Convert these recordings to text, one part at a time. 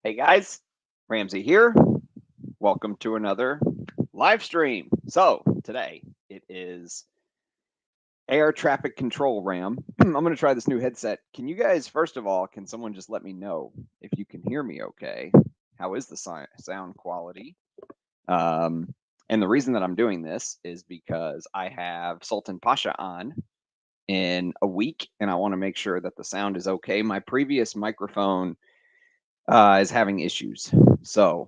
Hey guys, Ramsey here. Welcome to another live stream. So today it is air traffic control RAM. I'm going to try this new headset. Can you guys, first of all, can someone just let me know if you can hear me okay? How is the sound quality? Um, and the reason that I'm doing this is because I have Sultan Pasha on in a week and I want to make sure that the sound is okay. My previous microphone is having issues. So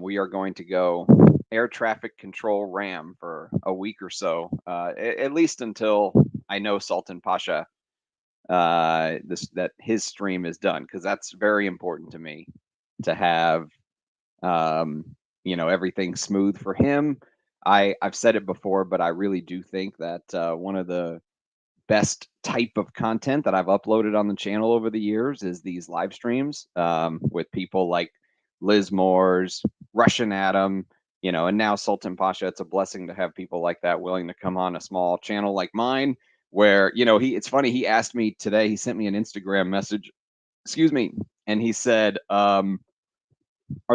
we are going to go air traffic control RAM for a week or so, at least until I know Sultan Pasha that his stream is done, because that's very important to me to have um, everything smooth for him. I've said it before, but I really do think that one of the best type of content that I've uploaded on the channel over the years is these live streams with people like Liz Moores, Russian Adam, and now Sultan Pasha. It's a blessing to have people like that willing to come on a small channel like mine, where, it's funny, he asked me today, he sent me an Instagram message, excuse me, and he said, are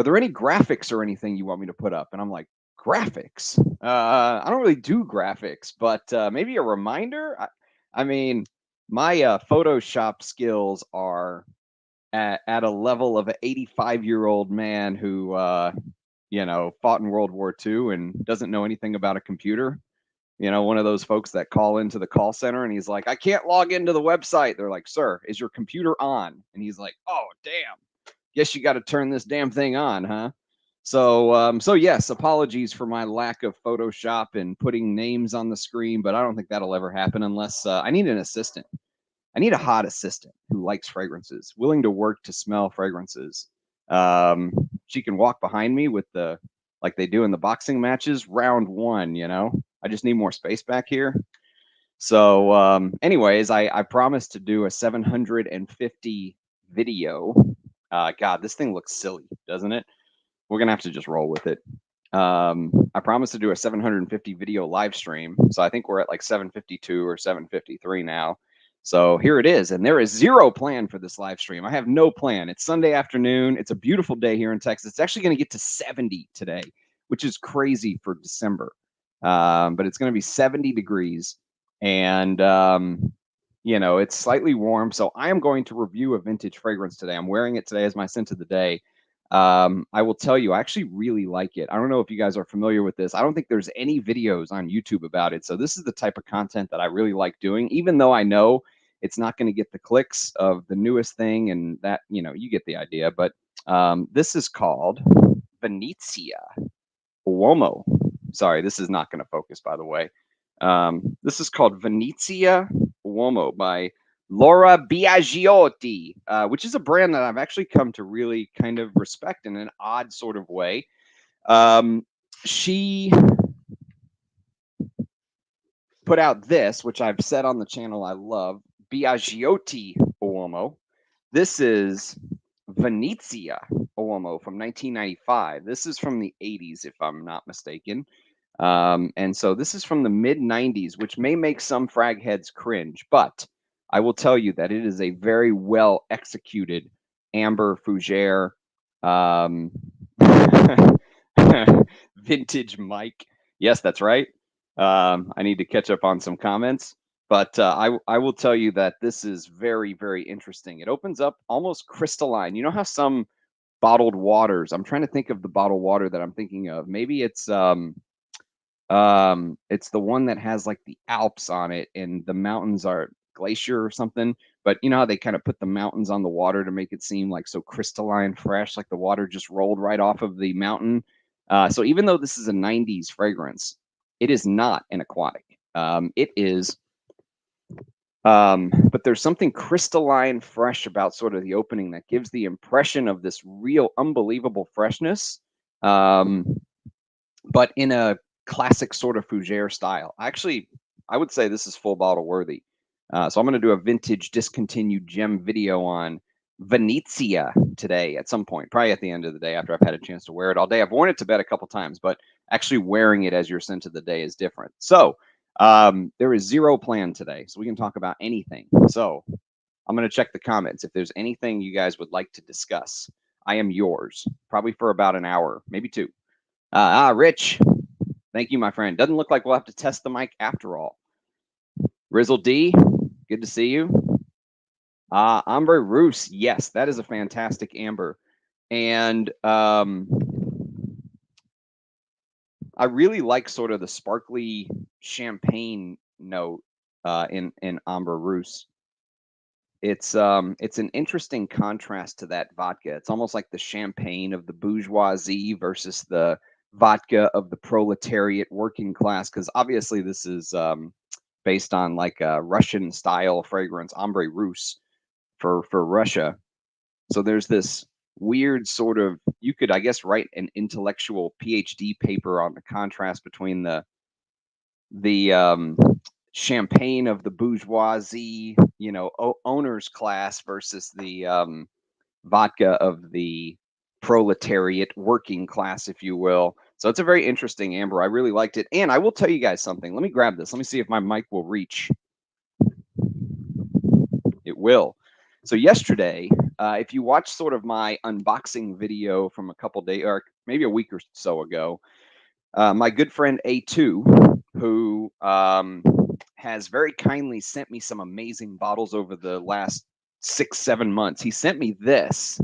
there any graphics or anything you want me to put up? And I'm like, graphics? I don't really do graphics, but maybe a reminder. I mean, my Photoshop skills are at a level of an 85-year-old man who, fought in World War II and doesn't know anything about a computer. One of those folks that call into the call center and he's like, I can't log into the website. They're like, sir, is your computer on? And he's like, oh, damn. Guess you got to turn this damn thing on, huh? So yes, apologies for my lack of Photoshop and putting names on the screen, but I don't think that'll ever happen unless I need an assistant. I need a hot assistant who likes fragrances, willing to work to smell fragrances. She can walk behind me with like they do in the boxing matches, round one. I just need more space back here. So, anyways, I promised to do a 750 video. God, this thing looks silly, doesn't it? We're gonna have to just roll with it. I promised to do a 750 video live stream, so I think we're at like 752 or 753 now. So here it is, and there is zero plan for this live stream. I have no plan. It's Sunday afternoon. It's a beautiful day here in Texas. It's actually going to get to 70 today, which is crazy for December. But it's going to be 70 degrees, and it's slightly warm. So I am going to review a vintage fragrance today. I'm wearing it today as my scent of the day. I will tell you, I actually really like it. I don't know if you guys are familiar with this. I don't think there's any videos on YouTube about it. So this is the type of content that I really like doing, even though I know it's not going to get the clicks of the newest thing, and that, you get the idea. But this is called Venezia Uomo. Sorry, this is not going to focus, by the way. This is called Venezia Uomo by Laura Biagiotti, which is a brand that I've actually come to really kind of respect in an odd sort of way. She put out this, which I've said on the channel I love, Biagiotti Uomo. This is Venezia Uomo from 1995. This is from the 80s, if I'm not mistaken. And so this is from the mid 90s, which may make some frag heads cringe, but I will tell you that it is a very well executed amber fougere vintage mic. Yes, that's right. I need to catch up on some comments, but I will tell you that this is very, very interesting. It opens up almost crystalline. You know how some bottled waters, I'm trying to think of the bottled water that I'm thinking of. Maybe it's the one that has like the Alps on it and the mountains are glacier or something. But you know how they kind of put the mountains on the water to make it seem like so crystalline fresh, like the water just rolled right off of the mountain. So even though this is a 90s fragrance, it is not an aquatic. It is, but there's something crystalline fresh about sort of the opening that gives the impression of this real unbelievable freshness, but in a classic sort of fougere style. Actually, I would say this is full bottle worthy. So I'm going to do a vintage discontinued gem video on Venezia today at some point, probably at the end of the day after I've had a chance to wear it all day. I've worn it to bed a couple times, but actually wearing it as your scent of the day is different. So there is zero plan today, so we can talk about anything. So I'm going to check the comments if there's anything you guys would like to discuss. I am yours, probably for about an hour, maybe 2. Rich, thank you, my friend. Doesn't look like we'll have to test the mic after all. Rizzle D, good to see you. Amber Roos, yes, that is a fantastic amber. And I really like sort of the sparkly champagne note in Amber Roos. It's an interesting contrast to that vodka. It's almost like the champagne of the bourgeoisie versus the vodka of the proletariat working class. Because obviously this is based on like a Russian style fragrance, Ambre Russe for Russia. So there's this weird sort of, you could, I guess, write an intellectual PhD paper on the contrast between the champagne of the bourgeoisie, owners class versus the vodka of the proletariat working class, if you will. So it's a very interesting amber. I really liked it. And I will tell you guys something. Let me grab this. Let me see if my mic will reach. It will. So yesterday, if you watch sort of my unboxing video from a couple days, or maybe a week or so ago, my good friend A2, who has very kindly sent me some amazing bottles over the last 6-7 months. He sent me this,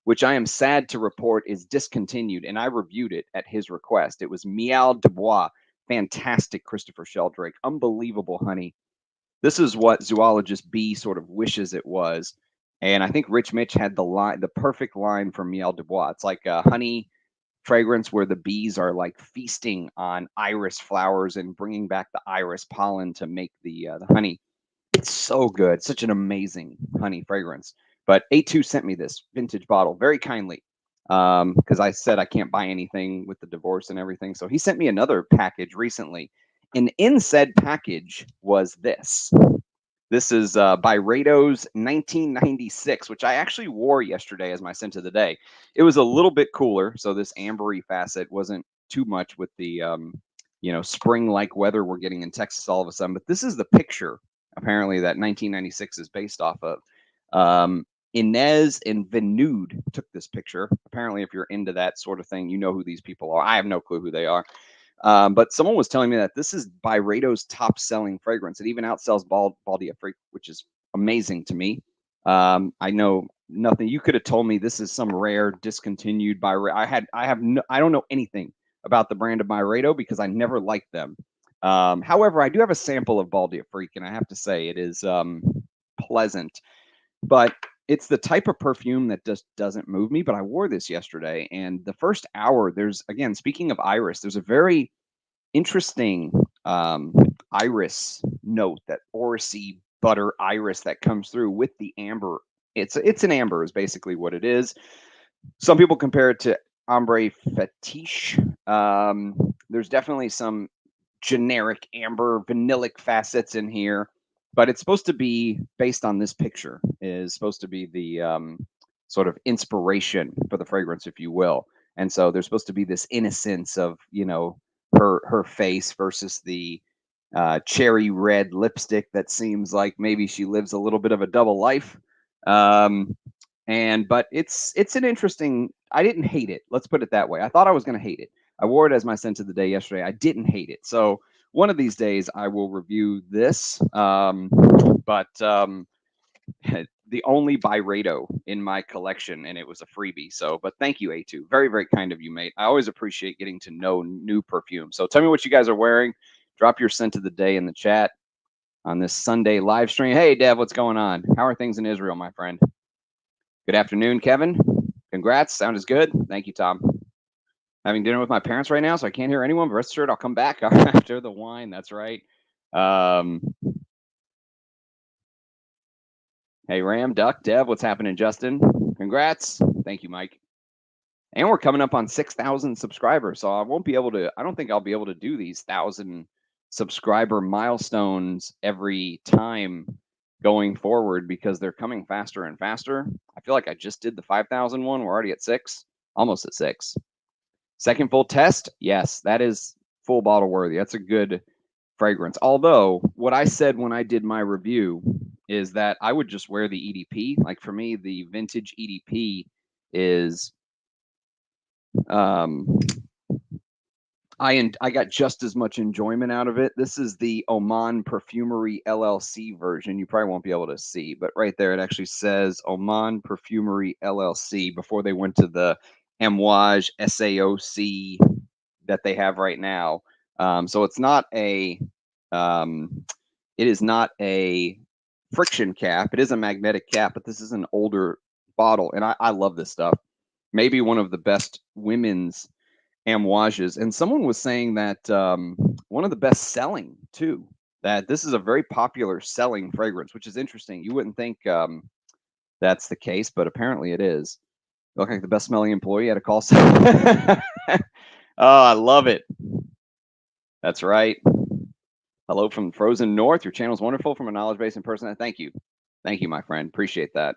which I am sad to report is discontinued, and I reviewed it at his request. It was Miel de Bois, fantastic Christopher Sheldrake, unbelievable honey. This is what Zoologist B sort of wishes it was. And I think Rich Mitch had the perfect line for Miel de Bois. It's like a honey fragrance where the bees are like feasting on iris flowers and bringing back the iris pollen to make the honey. It's so good. Such an amazing honey fragrance. But A2 sent me this vintage bottle very kindly because I said I can't buy anything with the divorce and everything. So he sent me another package recently. And in said package was this. This is Byredo's 1996, which I actually wore yesterday as my scent of the day. It was a little bit cooler, so this ambery facet wasn't too much with the spring-like weather we're getting in Texas all of a sudden. But this is the picture, apparently, that 1996 is based off of. Inez and Vinude took this picture. Apparently, if you're into that sort of thing, you know who these people are. I have no clue who they are. But someone was telling me that this is Byredo's top-selling fragrance. It even outsells Baldia Freak, which is amazing to me. I know nothing. You could have told me this is some rare discontinued Byredo. I don't know anything about the brand of Byredo because I never liked them. However, I do have a sample of Baldia Freak, and I have to say it is pleasant. But it's the type of perfume that just doesn't move me. But I wore this yesterday, and the first hour, again, speaking of iris, there's a very interesting iris note, that orangey butter iris that comes through with the amber. It's an amber is basically what it is. Some people compare it to ambre fetiche. There's definitely some generic amber vanillic facets in here, but it's supposed to be based on this picture, is supposed to be the sort of inspiration for the fragrance, if you will. And so there's supposed to be this innocence of, her face versus the cherry red lipstick that seems like maybe she lives a little bit of a double life. But it's an interesting. I didn't hate it. Let's put it that way. I thought I was going to hate it. I wore it as my scent of the day yesterday. I didn't hate it. So one of these days I will review this. The only Byredo in my collection, and it was a freebie. So, but thank you, A2. Very, very kind of you, mate. I always appreciate getting to know new perfume. So tell me what you guys are wearing. Drop your scent of the day in the chat on this Sunday live stream. Hey, Dev, what's going on? How are things in Israel, my friend? Good afternoon, Kevin. Congrats. Sound is good. Thank you, Tom. Having dinner with my parents right now, so I can't hear anyone. But rest assured, I'll come back after the wine. That's right. Hey, Ram, Duck, Dev, what's happening, Justin? Congrats. Thank you, Mike. And we're coming up on 6,000 subscribers, so I don't think I'll be able to do these 1,000 subscriber milestones every time going forward because they're coming faster and faster. I feel like I just did the 5,000 one. We're already at 6, almost at 6. Second full test. Yes, that is full bottle worthy. That's a good fragrance. Although what I said when I did my review is that I would just wear the EDP. Like for me, the vintage EDP is I got just as much enjoyment out of it. This is the Oman Perfumery LLC version. You probably won't be able to see, but right there it actually says Oman Perfumery LLC before they went to the Amouage SAOC that they have right now. So it's not a it is not a friction cap. It is a magnetic cap, but this is an older bottle, and I love this stuff. Maybe one of the best women's Amouages. And someone was saying that one of the best selling too, that this is a very popular selling fragrance, which is interesting. You wouldn't think that's the case, but apparently it is. You look like the best smelling employee at a call center. Oh, I love it. That's right. Hello from Frozen North. Your channel is wonderful from a knowledge base in person. Thank you. Thank you, my friend. Appreciate that.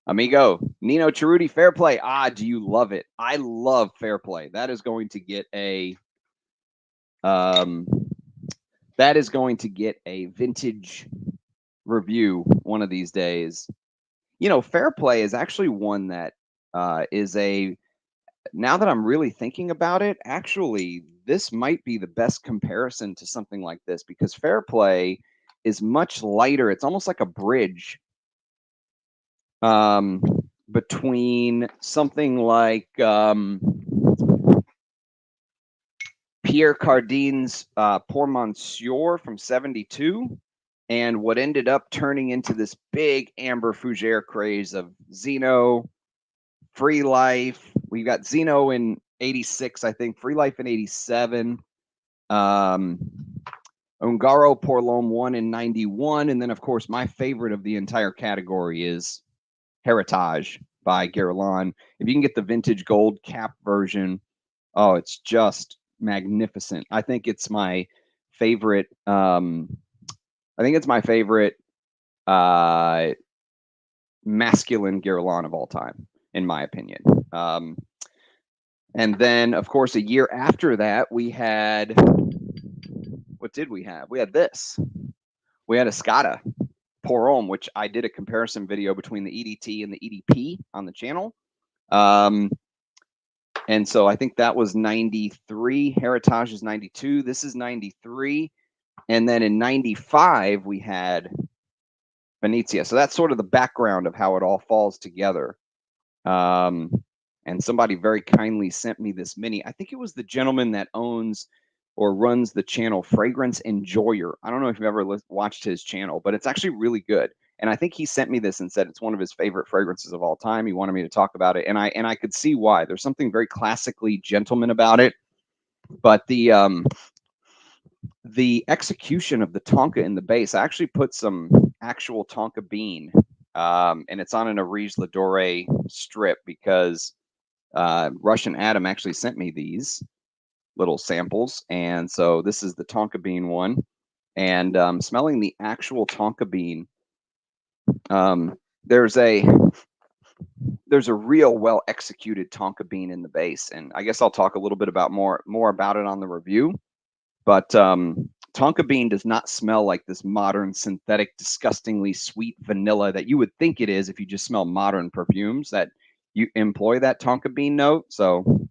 Amigo, Nino Cerruti, Fair Play. Ah, do you love it? I love Fair Play. That is going to get a vintage review one of these days. You know, Fair Play is actually one that is a, now that I'm really thinking about it, actually, this might be the best comparison to something like this, because Fair Play is much lighter. It's almost like a bridge between something like Pierre Cardin's Pour Monsieur from '72, and what ended up turning into this big Amber Fougere craze of Zeno, Free Life. We got Zeno in '86, I think, Free Life in '87, Ungaro Pour L'Homme 1 in '91, and then, of course, my favorite of the entire category is Heritage by Guerlain. If you can get the vintage gold cap version, oh, it's just magnificent. I think it's my favorite. I think it's my favorite masculine Guerlain of all time, in my opinion. And then, of course, a year after that, we had, what did we have? We had this. We had a Escada Pour Homme, which I did a comparison video between the EDT and the EDP on the channel. And so I think that was 93. Heritage is 92. This is 93. And then in 95, we had Venezia. So that's sort of the background of how it all falls together. And somebody very kindly sent me this mini. I think it was the gentleman that owns or runs the channel Fragrance Enjoyer. I don't know if you've ever watched his channel, but it's actually really good. And I think he sent me this and said it's one of his favorite fragrances of all time. He wanted me to talk about it, and I could see why. There's something very classically gentleman about it, but the execution of the tonka in the base, I actually put some actual tonka bean, and it's on an Arise Ladore strip, because Russian Adam actually sent me these little samples, and so this is the tonka bean one, and smelling the actual tonka bean, there's a real well executed tonka bean in the base, and I guess I'll talk a little bit about more about it on the review. But tonka bean does not smell like this modern synthetic disgustingly sweet vanilla that you would think it is if you just smell modern perfumes that you employ that tonka bean note. So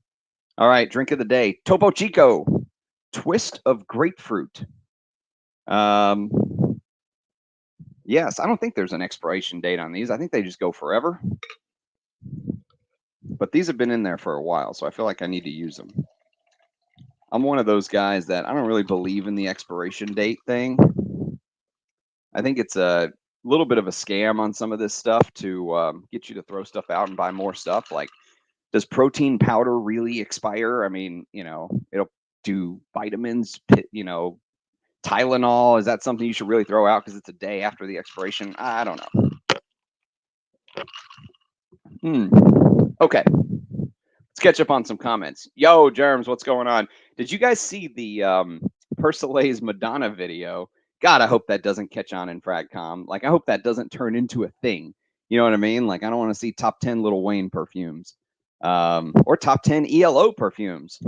all right, drink of the day, Topo Chico twist of grapefruit. Yes, I don't think there's an expiration date on these. I think they just go forever. But these have been in there for a while, so I feel like I need to use them. I'm one of those guys that I don't really believe in the expiration date thing. I think it's a little bit of a scam on some of this stuff to get you to throw stuff out and buy more stuff. Like, does protein powder really expire? I mean, you know, it'll do vitamins, you know, Tylenol. Is that something you should really throw out because it's a day after the expiration? I don't know. Okay. Let's catch up on some comments. Yo, Germs, what's going on? Did you guys see the Persilet's Madonna video? God, I hope that doesn't catch on in Fragcom. Like, I hope that doesn't turn into a thing. You know what I mean? Like, I don't want to see top 10 Lil Wayne perfumes or top 10 ELO perfumes.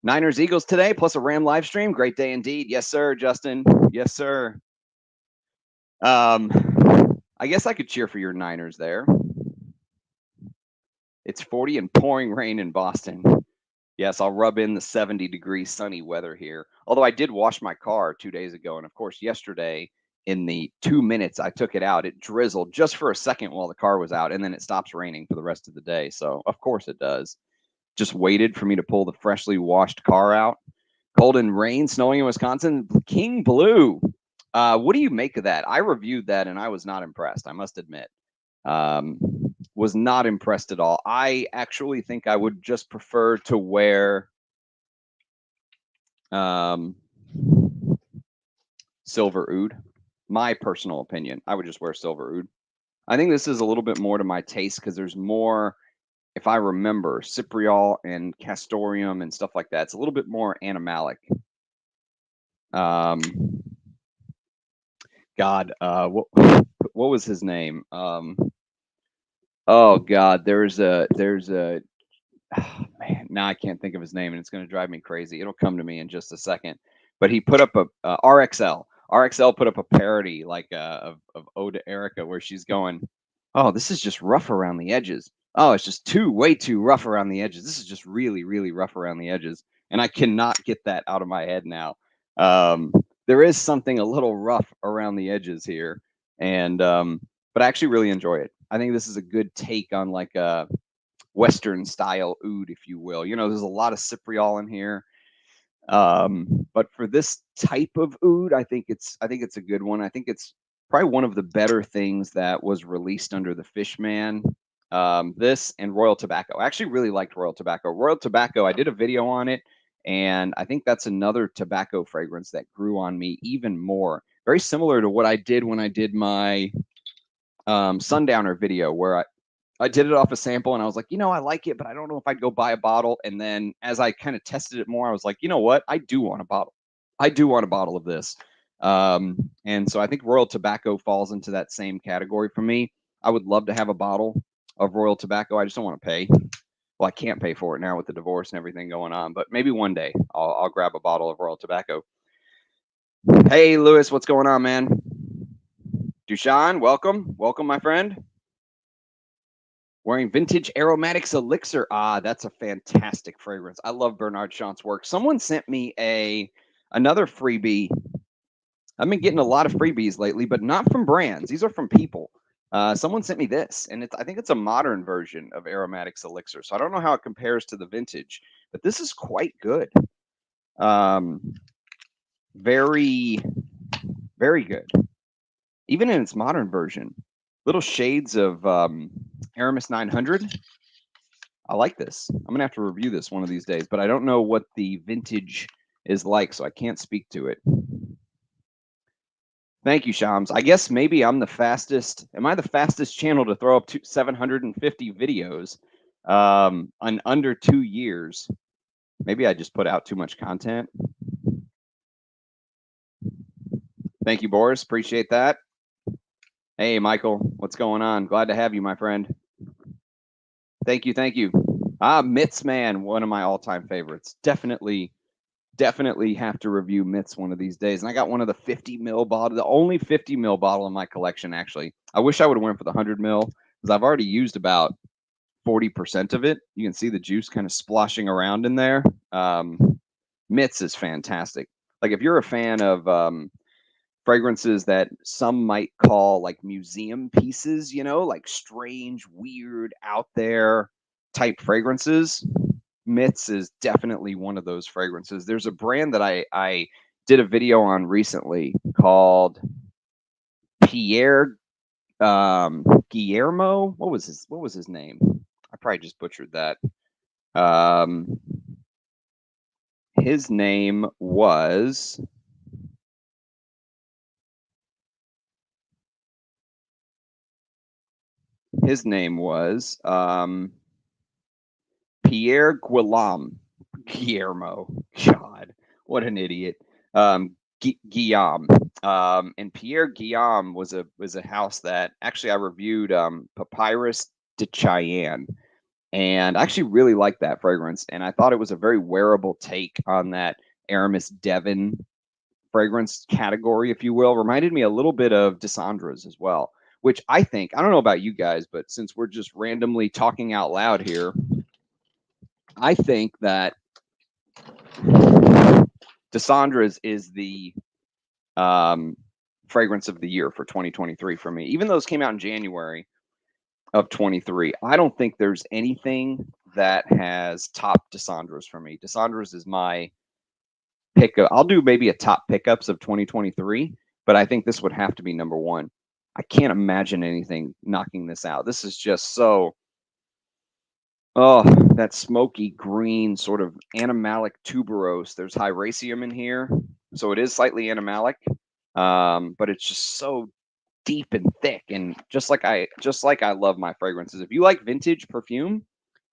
Niners Eagles today, plus a Ram live stream. Great day indeed. Yes, sir, Justin. Yes, sir. I guess I could cheer for your Niners there. It's 40 and pouring rain in Boston. Yes, I'll rub in the 70-degree sunny weather here. Although I did wash my car 2 days ago, and of course, yesterday, in the 2 minutes I took it out, it drizzled just for a second while the car was out, and then it stops raining for the rest of the day. So, of course, it does. Just waited for me to pull the freshly washed car out. Cold and rain, snowing in Wisconsin. King Blue. What do you make of that? I reviewed that, and I was not impressed, I must admit. Was not impressed at all. I actually think I would just prefer to wear silver oud. My personal opinion, I would just wear silver oud. I think this is a little bit more to my taste because there's more, if I remember, cypriol and castoreum and stuff like that. It's a little bit more animalic. God, what was his name? Oh God, there's a oh, man, now I can't think of his name, and it's going to drive me crazy. It'll come to me in just a second. But he put up a RXL. RXL put up a parody like of Ode to Erica, where she's going, "Oh, this is just rough around the edges. Oh, it's just way too rough around the edges. This is just really, really rough around the edges." And I cannot get that out of my head now. There is something a little rough around the edges here, and but I actually really enjoy it. I think this is a good take on like a Western style oud, if you will. You know, there's a lot of cypriol in here. But for this type of oud, I think it's a good one. I think it's probably one of the better things that was released under the Fishman. This and Royal Tobacco. I actually really liked Royal Tobacco. Royal Tobacco, I did a video on it, and I think that's another tobacco fragrance that grew on me even more. Very similar to what I did when I did my Sundowner video, where I did it off a sample and I was like, I like it, but I don't know if I'd go buy a bottle. And then as I kind of tested it more, I was like, you know what? I do want a bottle. I do want a bottle of this. And so I think Royal Tobacco falls into that same category for me. I would love to have a bottle of Royal Tobacco. I just don't want to pay. Well, I can't pay for it now with the divorce and everything going on, but maybe one day I'll grab a bottle of Royal Tobacco. Hey, Lewis, what's going on, man? Dushan, welcome. Welcome, my friend. Wearing Vintage Aromatics Elixir. Ah, that's a fantastic fragrance. I love Bernard Chant's work. Someone sent me another freebie. I've been getting a lot of freebies lately, but not from brands. These are from people. Someone sent me this, and I think it's a modern version of Aromatics Elixir. So I don't know how it compares to the vintage, but this is quite good. Very, very good. Even in its modern version. Little shades of Aramis 900. I like this. I'm going to have to review this one of these days, but I don't know what the vintage is like, so I can't speak to it. Thank you, Shams. I guess maybe I'm the fastest. Am I the fastest channel to throw up 750 videos in under 2 years? Maybe I just put out too much content. Thank you, Boris. Appreciate that. Hey, Michael. What's going on? Glad to have you, my friend. Thank you. Thank you. Mitts, man, one of my all-time favorites. Definitely have to review Mitts one of these days. And I got one of the 50 ml bottle, the only 50 ml bottle in my collection, actually. I wish I would have went for the 100 ml because I've already used about 40% of it. You can see the juice kind of splashing around in there. Mitts is fantastic. Like if you're a fan of fragrances that some might call like museum pieces, like strange, weird, out there type fragrances, Mitts is definitely one of those fragrances. There's a brand that I did a video on recently called Pierre Guillermo. What was his name? I probably just butchered that. His name was Pierre Guillermo. God, what an idiot. Guillaume. And Pierre Guillaume was a house that actually I reviewed Papyrus de Cheyenne. And I actually really liked that fragrance. And I thought it was a very wearable take on that Aramis Devon fragrance category, if you will. Reminded me a little bit of Dessandra's as well, which I think, I don't know about you guys, but since we're just randomly talking out loud here, I think that Dessandra's is the fragrance of the year for 2023 for me. Even though this came out in January of 23, I don't think there's anything that has top Dessandra's for me. Dessandra's is my pickup. I'll do maybe a top pickups of 2023, but I think this would have to be number one. I can't imagine anything knocking this out. This is just so, oh, that smoky green sort of animalic tuberose. There's hyraceum in here, so it is slightly animalic, but it's just so deep and thick, and just like I love my fragrances. If you like vintage perfume,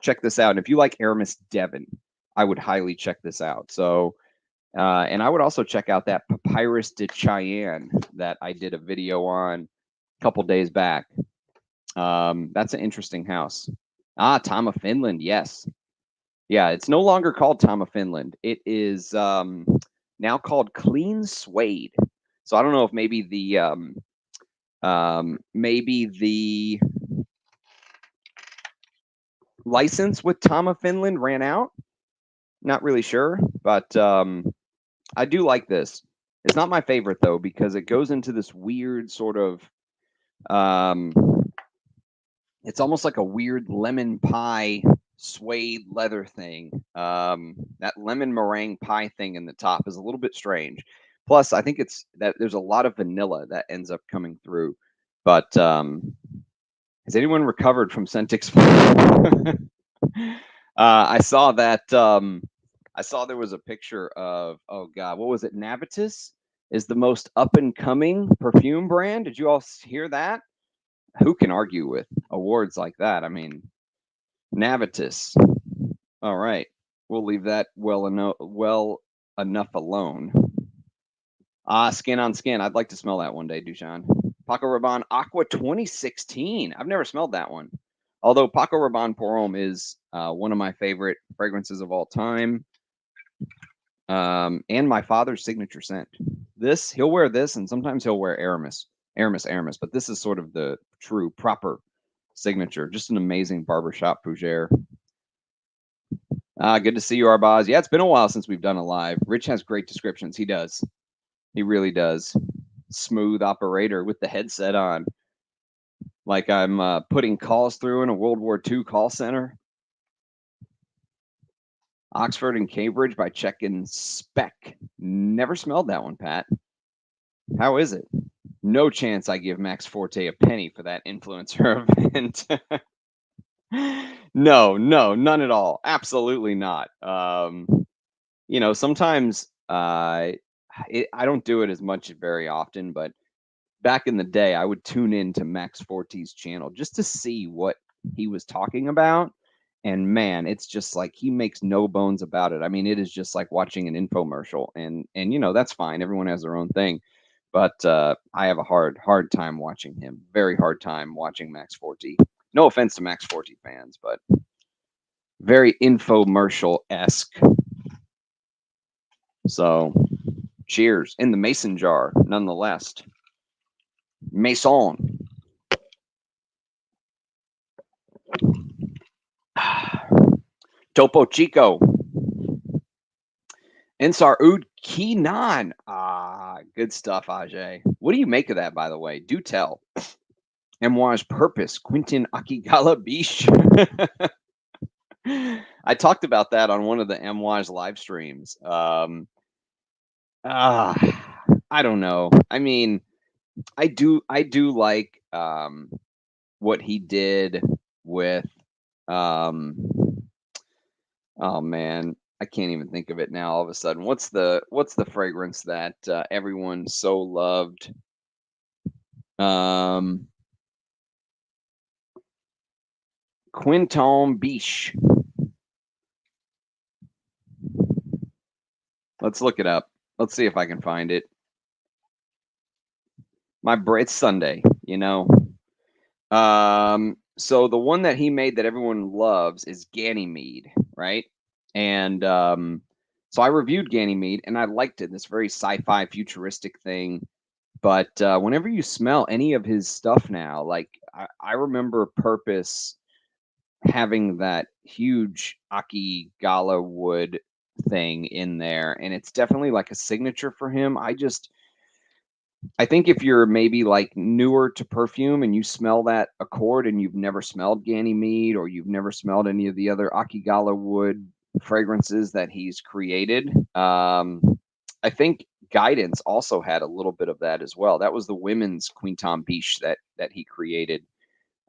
check this out. And if you like Aramis Devon, I would highly check this out. So, and I would also check out that Papyrus de Cheyenne that I did a video on a couple days back. That's an interesting house. Tom of Finland, yes. Yeah, it's no longer called Tom of Finland. It is now called Clean Suede. So I don't know if maybe the license with Tom of Finland ran out. Not really sure, but I do like this. It's not my favorite though, because it goes into this weird sort of it's almost like a weird lemon pie suede leather thing. That lemon meringue pie thing in the top is a little bit strange. Plus, I think it's that there's a lot of vanilla that ends up coming through. But has anyone recovered from Centix? I saw that. I saw there was a picture of, oh God, what was it? Navitus is the most up and coming perfume brand. Did you all hear that? Who can argue with awards like that? I mean, Navitus. All right, we'll leave that well enough alone. Skin on Skin. I'd like to smell that one day, Dushan. Paco Rabanne Aqua 2016. I've never smelled that one. Although Paco Rabanne Pour Homme is one of my favorite fragrances of all time. And my father's signature scent. This, he'll wear this, and sometimes he'll wear Aramis, but this is sort of the true, proper signature. Just an amazing barbershop fougere. Good to see you, Arbaz. Yeah, it's been a while since we've done a live. Rich has great descriptions. He does. He really does. Smooth operator with the headset on. Like I'm putting calls through in a World War II call center. Oxford and Cambridge by Check and Spec. Never smelled that one, Pat. How is it? No chance I give Max Forte a penny for that influencer event. No, none at all. Absolutely not. You know, sometimes I don't do it as much very often, but back in the day, I would tune in to Max Forte's channel just to see what he was talking about. And man, it's just like he makes no bones about it. I mean, it is just like watching an infomercial, and you know, that's fine. Everyone has their own thing. But I have a hard time watching him. Very hard time watching Max Forte. No offense to Max Forte fans, but very infomercial-esque. So, cheers in the mason jar, nonetheless. Maison. Topo Chico. Ensar Oud Kinan. Good stuff, Ajay. What do you make of that, by the way? Do tell. Amouage Purpose, Quentin Akigala Biche. I talked about that on one of the Amouage live streams. I don't know. I mean, I do like what he did with oh man, I can't even think of it now all of a sudden. What's the fragrance that everyone so loved? Quinton Biche. Let's look it up. Let's see if I can find it. It's Sunday, you know. So the one that he made that everyone loves is Ganymede, right? And so I reviewed Ganymede and I liked it. This very sci-fi futuristic thing. But whenever you smell any of his stuff now, like I remember Purpose having that huge Aki Gala wood thing in there, and it's definitely like a signature for him. I think if you're maybe like newer to perfume and you smell that Accord and you've never smelled Ganymede or you've never smelled any of the other Akigala wood fragrances that he's created, I think Guidance also had a little bit of that as well. That was the women's Quinton Biche that he created.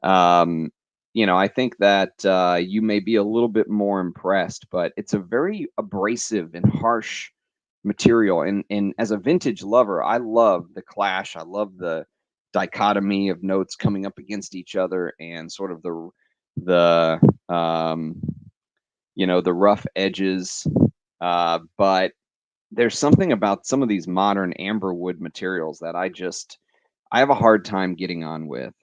Um, I think that you may be a little bit more impressed, but it's a very abrasive and harsh material. And as a vintage lover, I love the clash. I love the dichotomy of notes coming up against each other and sort of the the rough edges. But there's something about some of these modern amber wood materials that I have a hard time getting on with.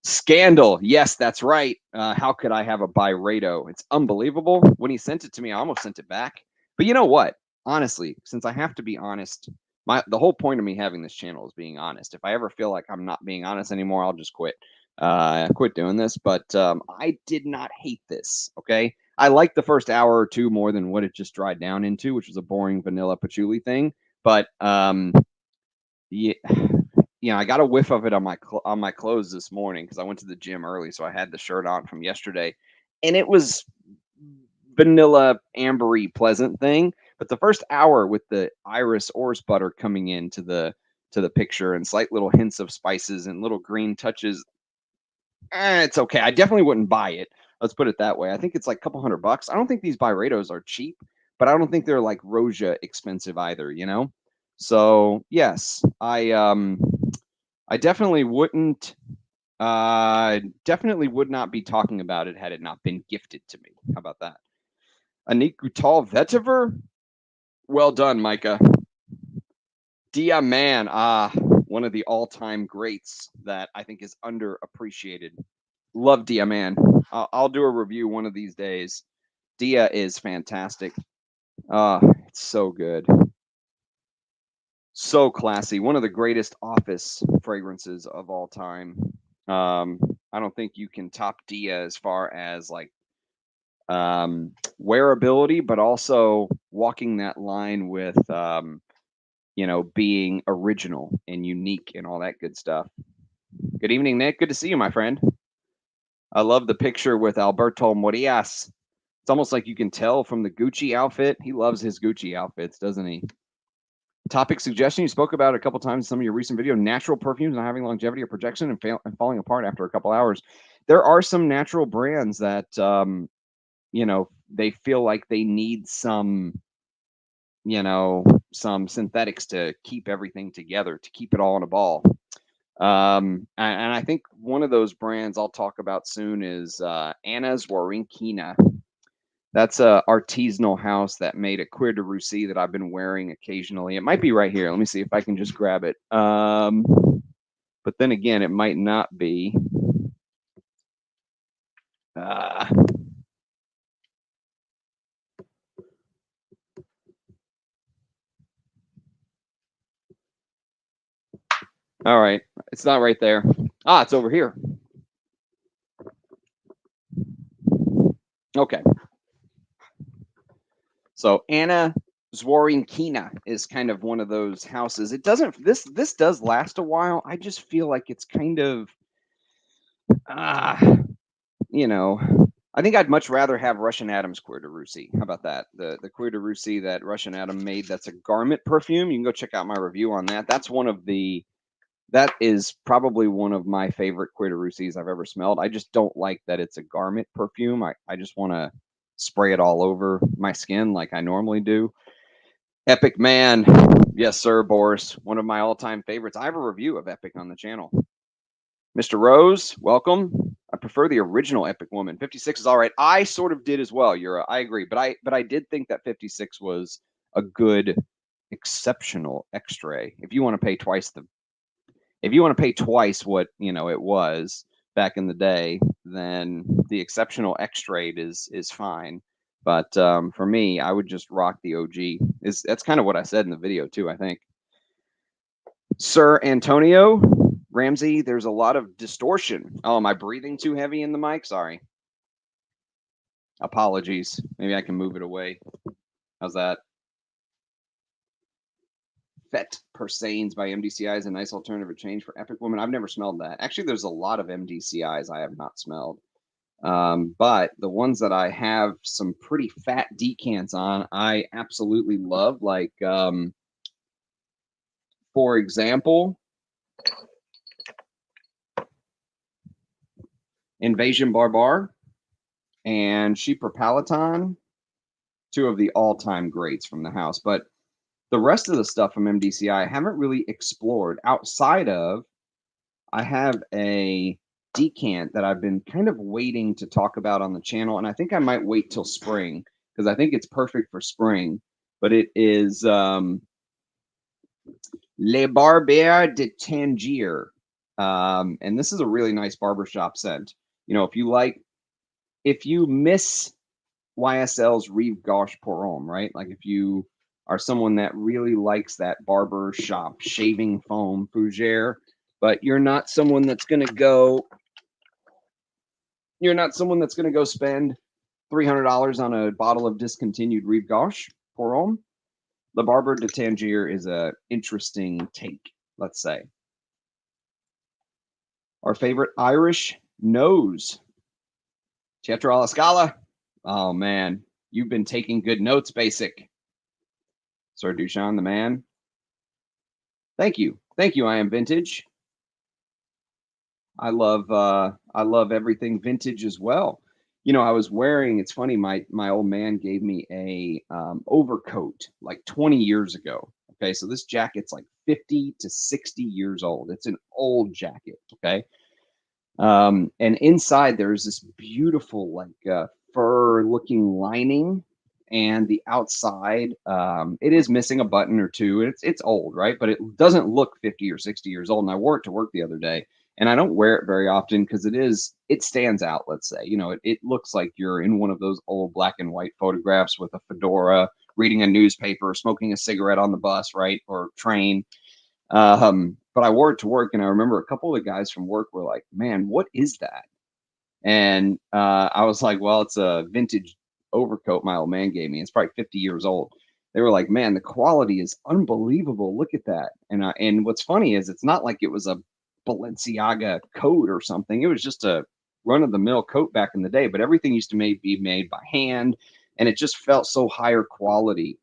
Scandal. Yes, that's right. How could I have a Byredo? It's unbelievable. When he sent it to me, I almost sent it back. But you know what? Honestly, since I have to be honest, the whole point of me having this channel is being honest. If I ever feel like I'm not being honest anymore, I'll just quit. Quit doing this. But I did not hate this. Okay, I liked the first hour or two more than what it just dried down into, which was a boring vanilla patchouli thing. But yeah, I got a whiff of it on my clothes this morning because I went to the gym early, so I had the shirt on from yesterday, and it was vanilla, ambery, pleasant thing. But the first hour with the iris orris butter coming into the picture and slight little hints of spices and little green touches, it's okay. I definitely wouldn't buy it. Let's put it that way. I think it's like a couple $100. I don't think these Byredos are cheap, but I don't think they're like Roja expensive either. So yes, I definitely wouldn't definitely would not be talking about it had it not been gifted to me. How about that? Anik Gutal Vetiver? Well done, Micah. Dia Man, one of the all-time greats that I think is underappreciated. Love Dia Man. I'll do a review one of these days. Dia is fantastic. It's so good. So classy. One of the greatest office fragrances of all time. I don't think you can top Dia as far as like wearability, but also walking that line with being original and unique and all that good stuff. Good evening, Nick. Good to see you, my friend. I love the picture with Alberto Morias. It's almost like you can tell from the Gucci outfit. He loves his Gucci outfits, doesn't he? Topic suggestion you spoke about a couple times in some of your recent video: natural perfumes not having longevity or projection and falling apart after a couple hours. There are some natural brands that they feel like they need some synthetics to keep everything together, to keep it all in a ball. And I think one of those brands I'll talk about soon is Anna Zwarenkina. That's a artisanal house that made a Cuir de Russie that I've been wearing occasionally. It might be right here. Let me see if I can just grab it. But then again, it might not be. All right. It's not right there. It's over here. Okay. So Anna Zwarenkina is kind of one of those houses. It doesn't. This does last a while. I just feel like it's kind of, I think I'd much rather have Russian Adam's Cuir de Russie. How about that? The Cuir de Russie that Russian Adam made. That's a garment perfume. You can go check out my review on that. That is probably one of my favorite Cuir de Russies I've ever smelled. I just don't like that it's a garment perfume. I just want to spray it all over my skin like I normally do. Epic Man. Yes, sir, Boris. One of my all-time favorites. I have a review of Epic on the channel. Mr. Rose, welcome. I prefer the original Epic Woman. 56 is all right. I sort of did as well, Yura. I agree. But I did think that 56 was a good, exceptional extrait. If you want to pay twice what it was back in the day, then the exceptional extrait is fine. But for me, I would just rock the OG. That's kind of what I said in the video too, I think. Sir Antonio Ramsey, there's a lot of distortion. Oh, am I breathing too heavy in the mic? Sorry. Apologies. Maybe I can move it away. How's that? Fet Persanes by MDCI is a nice alternative change for Epic Woman. I've never smelled that. Actually, there's a lot of MDCIs I have not smelled. But the ones that I have some pretty fat decants on, I absolutely love. Like, for example, Invasion Barbar and Chypre Palaton, two of the all-time greats from the house. But the rest of the stuff from MDCI I haven't really explored outside of I have a decant that I've been kind of waiting to talk about on the channel, and I think I might wait till spring because I think it's perfect for spring. But it is Le Barbier de Tanger. And this is a really nice barbershop scent. You know, if you miss YSL's Rive Gauche Pour Homme, right? Like if you are someone that really likes that barber shop shaving foam fougere, but you're not someone that's going to go spend $300 on a bottle of discontinued Rive Gauche Pour Homme. Le Barber de Tangier is a interesting take, let's say. Our favorite Irish nose, Pietro alla Scala. Oh man, you've been taking good notes, Basic. Sir Dushan, the man. Thank you. I am vintage. I love everything vintage as well. You know, I was wearing, it's funny, my old man gave me a overcoat like 20 years ago. Okay, so this jacket's like 50 to 60 years old. It's an old jacket. Okay. And inside there's this beautiful like fur looking lining, and the outside it is missing a button or two. It's old, right? But it doesn't look 50 or 60 years old. And I wore it to work the other day, and I don't wear it very often because it stands out. Let's say, you know, it looks like you're in one of those old black and white photographs with a fedora, reading a newspaper, smoking a cigarette on the bus, right, or train. But I wore it to work, and I remember a couple of the guys from work were like, "Man, what is that?" And I was like, "Well, it's a vintage overcoat my old man gave me. It's probably 50 years old." They were like, "Man, the quality is unbelievable. Look at that." And what's funny is it's not like it was a Balenciaga coat or something. It was just a run of the mill coat back in the day, but everything used to be made by hand, and it just felt so higher quality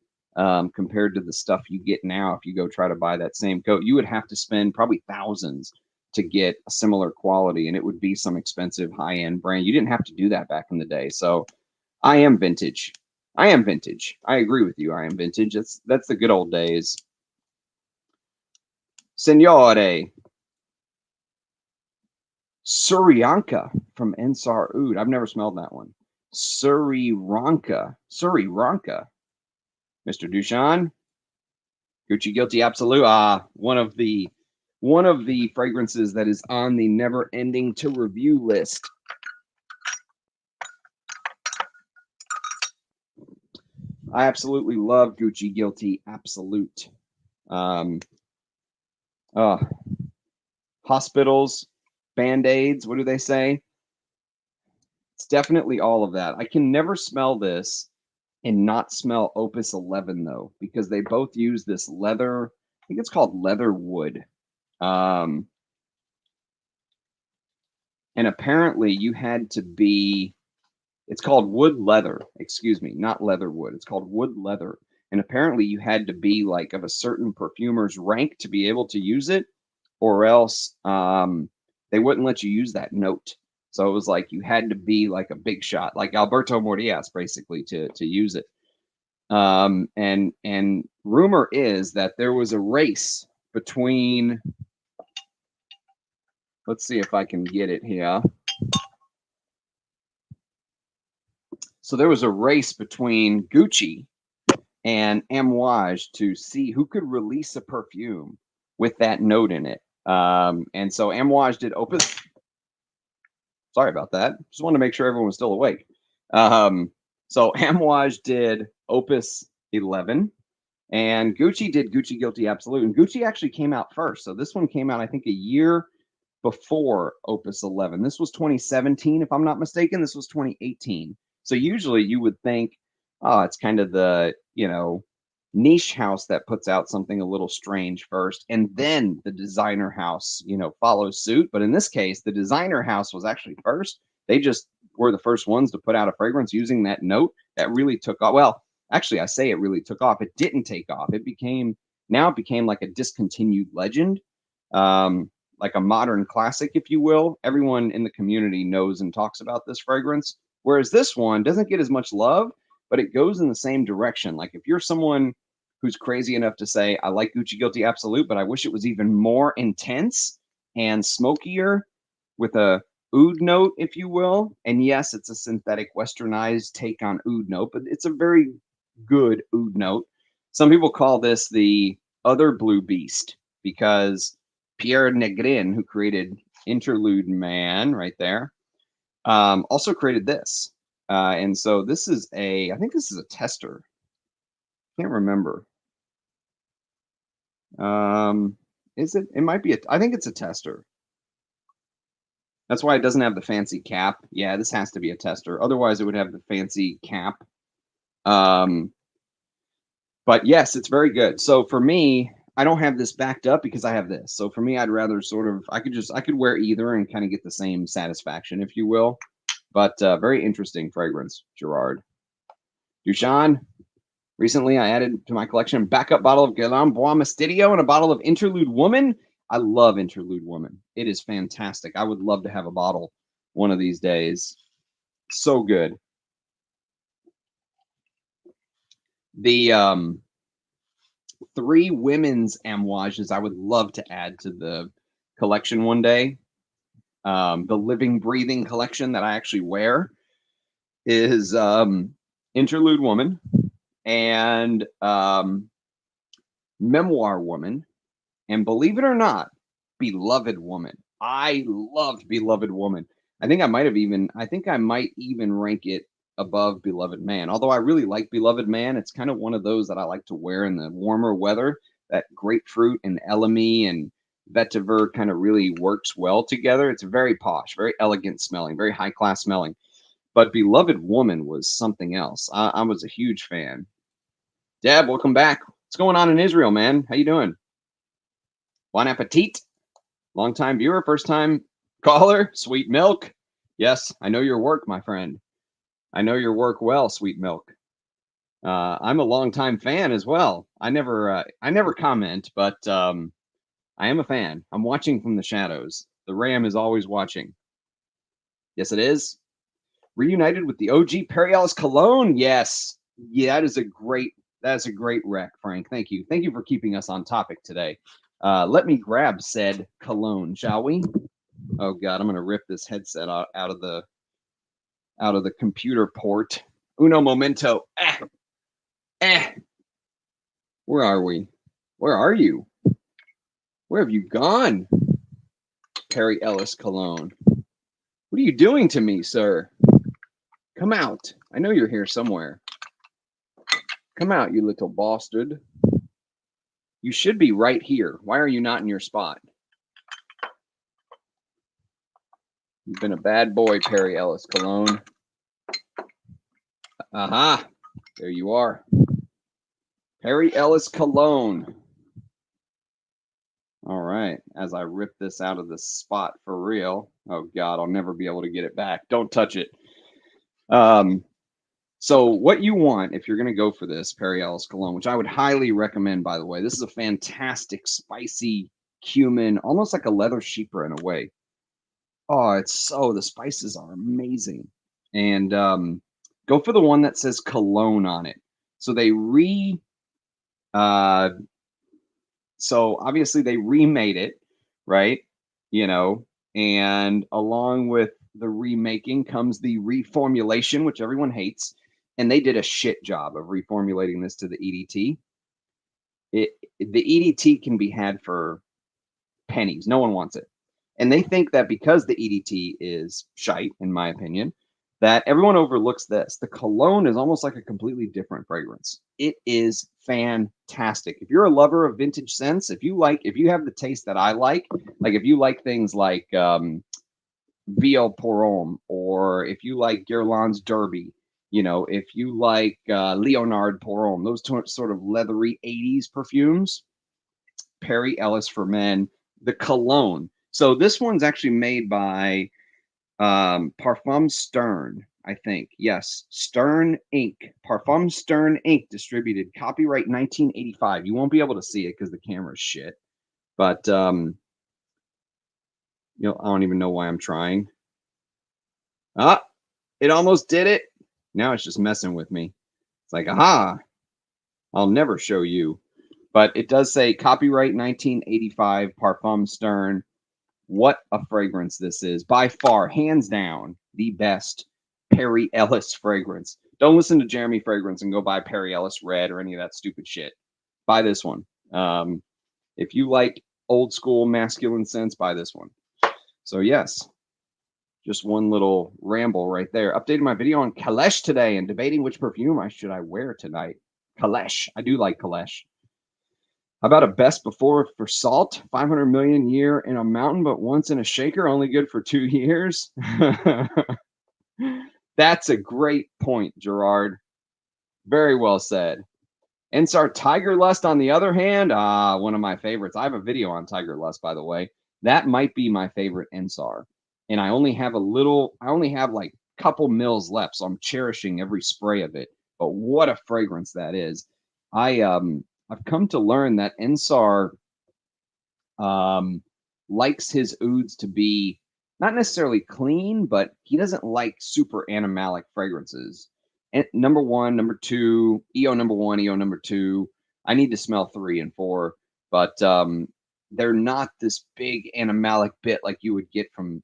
compared to the stuff you get now. If you go try to buy that same coat, you would have to spend probably thousands to get a similar quality, and it would be some expensive high-end brand. You didn't have to do that back in the day. So I am vintage. I am vintage. I agree with you. I am vintage. That's the good old days. Signore Suryanka from Ensar Oud. I've never smelled that one. Suryanka. Mr. Dushan. Gucci Guilty Absolute. One of the fragrances that is on the never ending to review list. I absolutely love Gucci Guilty Absolute. Hospitals, Band-Aids, what do they say? It's definitely all of that. I can never smell this and not smell Opus 11 though, because they both use this leather, I think it's called leather wood. And apparently you had to be, it's called wood leather, excuse me, not leather wood. It's called wood leather. And apparently you had to be like of a certain perfumer's rank to be able to use it, or else they wouldn't let you use that note. So it was like you had to be like a big shot, like Alberto Mordias, basically, to use it. And rumor is that there was a race between, let's see if I can get it here. So there was a race between Gucci and Amouage to see who could release a perfume with that note in it. And so Amouage did Opus. Sorry about that. Just wanted to make sure everyone was still awake. So Amouage did Opus 11, And Gucci did Gucci Guilty Absolute, and Gucci actually came out first. So this one came out, I think, a year before Opus 11. This was 2017, if I'm not mistaken. This was 2018. So usually you would think, oh, it's kind of the, niche house that puts out something a little strange first, and then the designer house, follows suit. But in this case, the designer house was actually first. They just were the first ones to put out a fragrance using that note that really took off. Well, actually, I say it really took off. It didn't take off. It became like a discontinued legend. Like a modern classic, if you will. Everyone in the community knows and talks about this fragrance, whereas this one doesn't get as much love, but it goes in the same direction. Like if you're someone who's crazy enough to say, I like Gucci Guilty Absolute, but I wish it was even more intense and smokier with a oud note, if you will. And yes, it's a synthetic westernized take on oud note, but it's a very good oud note. Some people call this the other blue beast because Pierre Negrin, who created Interlude Man right there, also created this. And so this is I think this is a tester. Can't remember. Is it? It might be I think it's a tester. That's why it doesn't have the fancy cap. Yeah, this has to be a tester. Otherwise, it would have the fancy cap. But yes, it's very good. So for me, I don't have this backed up because I have this. So for me, I'd rather I could wear either and kind of get the same satisfaction, if you will. But very interesting fragrance, Gerard. Dushan, recently I added to my collection a backup bottle of Guerlain Bois Mastidio and a bottle of Interlude Woman. I love Interlude Woman. It is fantastic. I would love to have a bottle one of these days. So good. The 3 women's amouages I would love to add to the collection one day. The living, breathing collection that I actually wear is Interlude Woman and Memoir Woman, and believe it or not, Beloved Woman. I loved Beloved Woman. I think I might even rank it above Beloved Man. Although I really like Beloved Man, it's kind of one of those that I like to wear in the warmer weather. That grapefruit and elemi and vetiver kind of really works well together. It's very posh, very elegant smelling, very high class smelling. But Beloved Woman was something else. I was a huge fan. Deb, welcome back. What's going on in Israel, man? How you doing? Bon appetit. Long time viewer, first time caller. Sweet Milk. Yes, I know your work, my friend. I know your work well, Sweet Milk. I'm a longtime fan as well. I never comment, but I am a fan. I'm watching from the shadows. The Ram is always watching. Yes, it is. Reunited with the OG Perry Ellis cologne. Yes. Yeah, that is a great rec, Frank. Thank you. Thank you for keeping us on topic today. Let me grab said cologne, shall we? Oh God, I'm gonna rip this headset out of the computer port. Uno momento. Where are we? Where are you? Where have you gone? Perry Ellis cologne. What are you doing to me, sir? Come out. I know you're here somewhere. Come out, you little bastard. You should be right here. Why are you not in your spot? You've been a bad boy, Perry Ellis cologne. Aha. There you are. Perry Ellis cologne. All right. As I rip this out of the spot for real. Oh God, I'll never be able to get it back. Don't touch it. So what you want if you're going to go for this Perry Ellis cologne, which I would highly recommend, by the way, this is a fantastic, spicy cumin, almost like a leather sheeper in a way. Oh, the spices are amazing. And go for the one that says cologne on it. So so obviously they remade it, right? And along with the remaking comes the reformulation, which everyone hates. And they did a shit job of reformulating this to the EDT. The EDT can be had for pennies. No one wants it. And they think that because the EDT is shite, in my opinion, that everyone overlooks this. The cologne is almost like a completely different fragrance. It is fantastic. If you're a lover of vintage scents, if you have the taste that I like if you like things like Vieux Pour or if you like Guerlain's Derby, if you like Leonard Pour those sort of leathery 80s perfumes, Perry Ellis for Men, the cologne. So this one's actually made by Parfum Stern, I think. Yes, Stern Inc. Parfum Stern Inc. distributed. Copyright 1985. You won't be able to see it because the camera's shit. But I don't even know why I'm trying. Ah, it almost did it. Now it's just messing with me. It's like, aha, I'll never show you. But it does say copyright 1985, Parfum Stern. What a fragrance this is. By far, hands down, the best Perry Ellis fragrance. Don't listen to Jeremy Fragrance and go buy Perry Ellis Red or any of that stupid shit. Buy this one. If you like old school masculine scents, buy this one. So yes, just one little ramble right there. Updated my video on Kalesh today and debating which perfume should I wear tonight. Kalesh. I do like Kalesh. How about a best before for salt? 500 million year in a mountain, but once in a shaker, only good for 2 years. That's a great point, Gerard. Very well said. Ensar Tiger Lust, on the other hand, one of my favorites. I have a video on Tiger Lust, by the way. That might be my favorite Ensar. And I only have like a couple mils left, so I'm cherishing every spray of it. But what a fragrance that is. I've come to learn that Ensar likes his ouds to be not necessarily clean, but he doesn't like super animalic fragrances. And number one, number two, EO number one, EO number two. I need to smell 3 and 4, but they're not this big animalic bit like you would get from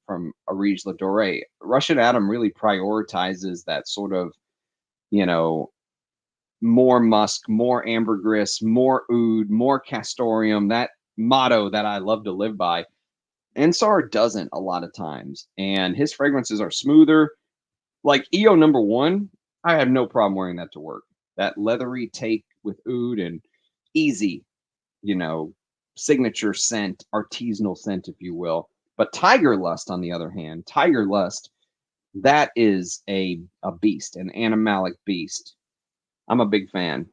Arige Ladore. Russian Adam really prioritizes that sort of, more musk, more ambergris, more oud, more castoreum, that motto that I love to live by. Ensar doesn't a lot of times, and his fragrances are smoother. Like EO number one, I have no problem wearing that to work. That leathery take with oud and easy, signature scent, artisanal scent, if you will. But Tiger Lust, on the other hand, Tiger Lust, that is a beast, an animalic beast. I'm a big fan.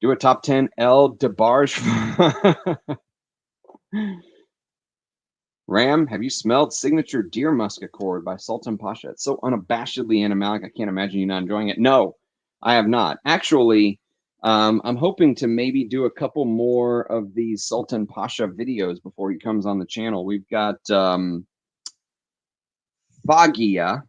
Do a top 10 El DeBarge. Ram, have you smelled Signature Deer Musk Accord by Sultan Pasha? It's so unabashedly animalic. I can't imagine you not enjoying it. No, I have not. Actually, I'm hoping to maybe do a couple more of these Sultan Pasha videos before he comes on the channel. We've got Fagia.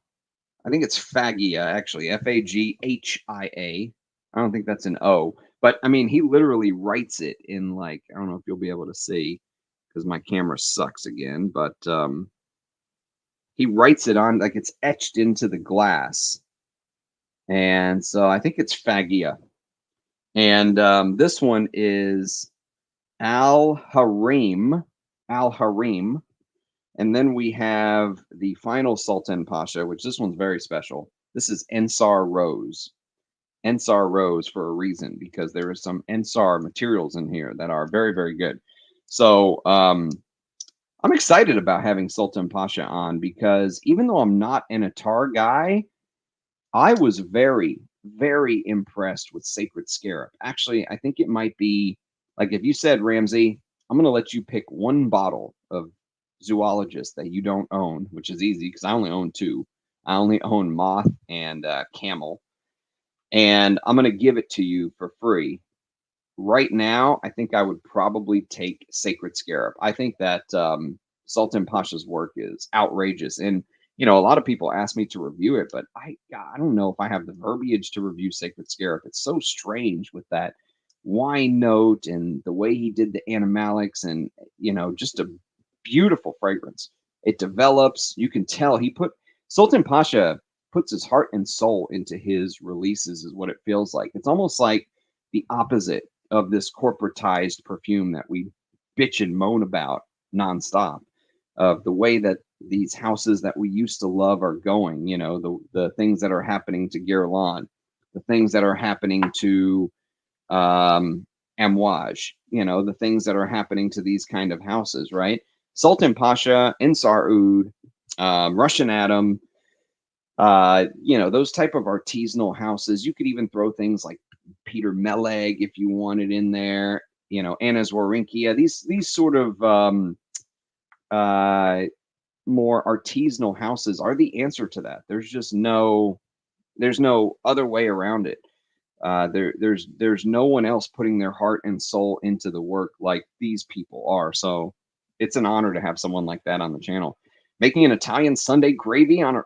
I think it's Fagia, actually. Faghia. I don't think that's an O. But, I mean, he literally writes it in, I don't know if you'll be able to see because my camera sucks again. But he writes it on, it's etched into the glass. And so I think it's Fagia. And this one is Al Harim. And then we have the final Sultan Pasha, which this one's very special. This is Ensar Rose. Ensar Rose for a reason, because there is some Ensar materials in here that are very, very good. So I'm excited about having Sultan Pasha on, because even though I'm not an Attar guy, I was very, very impressed with Sacred Scarab. Actually, I think it might be, if you said, Ramsey, I'm going to let you pick one bottle of Zoologist that you don't own, which is easy because I only own 2. I only own Moth and Camel. And I'm going to give it to you for free. Right now, I think I would probably take Sacred Scarab. I think that Sultan Pasha's work is outrageous. And, a lot of people ask me to review it, but I don't know if I have the verbiage to review Sacred Scarab. It's so strange with that wine note and the way he did the animalics and, just a beautiful fragrance. It develops. You can tell Sultan Pasha puts his heart and soul into his releases, is what it feels like. It's almost like the opposite of this corporatized perfume that we bitch and moan about nonstop, of the way that these houses that we used to love are going. You know, the things that are happening to Guerlain, the things that are happening to Amouage, you know, the things that are happening to these kind of houses, right? Sultan Pasha, Ensar Oud, Russian Adam, you know, those type of artisanal houses. You could even throw things like Peter Meleg if you wanted in there, you know, Anna's Warinkia, these sort of uh, more artisanal houses are the answer to that. There's no other way around it. There's no one else putting their heart and soul into the work like these people are. So it's an honor to have someone like that on the channel. Making an Italian Sunday gravy on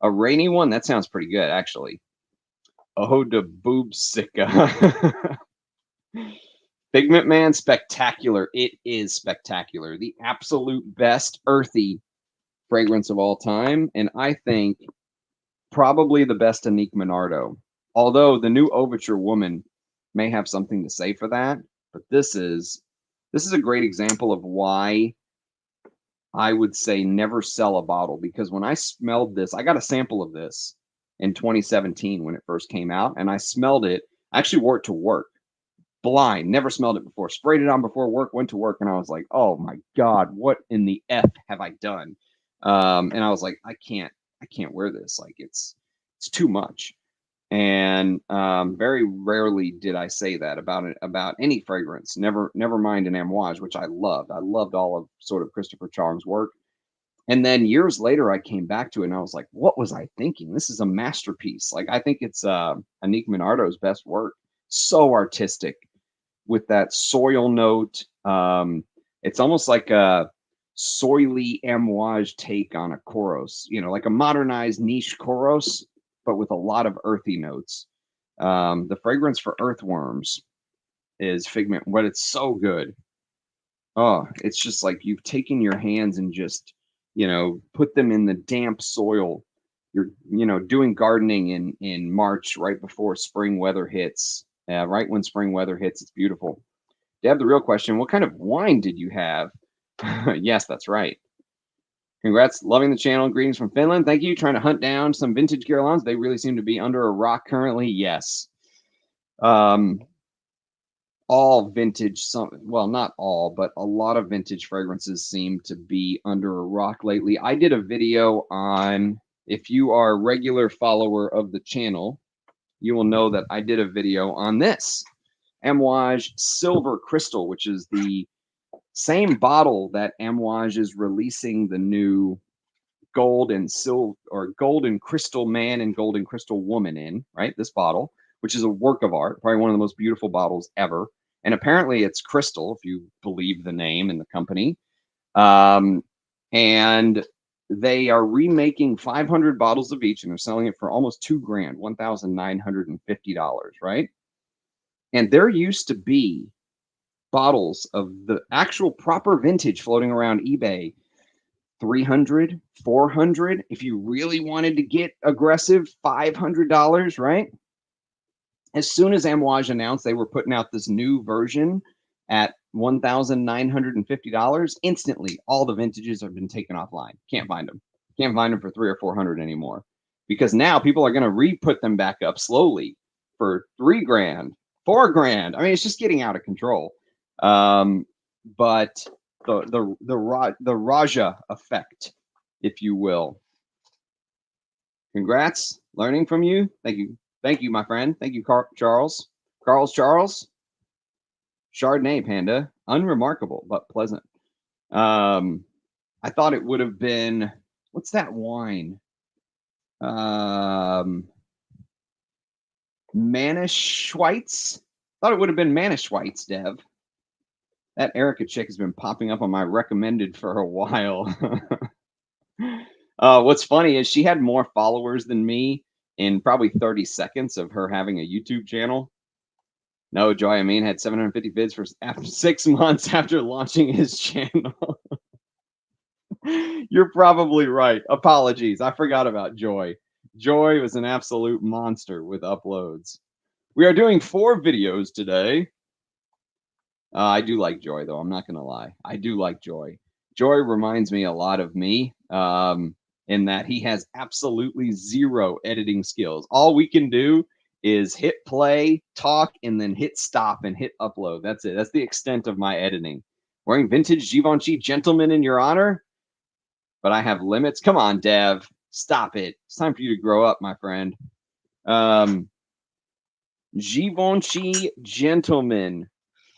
a rainy one, that sounds pretty good actually. Oh, de boobsicka. Pigment Man, spectacular. It is spectacular. The absolute best earthy fragrance of all time, and I think probably the best Anique Minardo. Although the new Overture Woman may have something to say for that, but this is a great example of why I would say never sell a bottle, because when I smelled this, I got a sample of this in 2017 when it first came out, and I smelled it. I actually wore it to work, blind, never smelled it before, sprayed it on before work, went to work, and I was like, oh my God, what in the F have I done? And I was like, I can't wear this. Like it's too much. And very rarely did I say that about any fragrance. Never mind an Amouage, which I loved. I loved all of sort of Christopher Chong's work. And then years later, I came back to it and I was like, what was I thinking? This is a masterpiece. Like, I think it's Anique Minardo's best work. So artistic with that soil note. It's almost like a soily Amouage take on a Koros, you know, like a modernized niche Koros, but with a lot of earthy notes. The fragrance for earthworms is Figment, but it's so good. Oh, it's just like you've taken your hands and just, you know, put them in the damp soil. You're, you know, doing gardening in March, right before spring weather hits. Right when spring weather hits, it's beautiful. Deb, the real question: what kind of wine did you have? Yes, that's right. Congrats, loving the channel. Greetings from Finland. Thank you. Trying to hunt down some vintage Guerlains. They really seem to be under a rock currently. Yes. All vintage, well, not all, but a lot of vintage fragrances seem to be under a rock lately. I did a video on, if you are a regular follower of the channel, you will know that I did a video on this Amouage Silver Crystal, which is the same bottle that Amouage is releasing the new gold and silver, or golden crystal man and golden crystal woman in, right? This bottle, which is a work of art, probably one of the most beautiful bottles ever. And apparently it's crystal, if you believe the name and the company. And they are remaking 500 bottles of each, and they're selling it for almost $2,000, $1,950, right? And there used to be bottles of the actual proper vintage floating around eBay, 300, 400. If you really wanted to get aggressive, $500, right? As soon as Amouage announced they were putting out this new version at $1,950, instantly all the vintages have been taken offline. Can't find them. Can't find them for 300 or 400 anymore, because now people are going to re-put them back up slowly for $3,000, $4,000. I mean, it's just getting out of control. But the Raja effect, if you will. Congrats, learning from you. Thank you. Thank you, my friend. Thank you, Charles. Charles. Chardonnay Panda. Unremarkable, but pleasant. I thought it would have been, what's that wine? Manischwitz. Thought it would have been Manischwitz, Dev. That Erica chick has been popping up on my recommended for a while. What's funny is she had more followers than me in probably 30 seconds of her having a YouTube channel. No, Joy Amin had 750 vids for after 6 months after launching his channel. You're probably right. Apologies. I forgot about Joy. Joy was an absolute monster with uploads. We are doing 4 videos today. I do like Joy, though. I'm not going to lie. I do like Joy. Joy reminds me a lot of me, in that he has absolutely zero editing skills. All we can do is hit play, talk, and then hit stop and hit upload. That's it. That's the extent of my editing. Wearing vintage Givenchy Gentleman in your honor, but I have limits. Come on, Dev. Stop it. It's time for you to grow up, my friend. Givenchy Gentleman,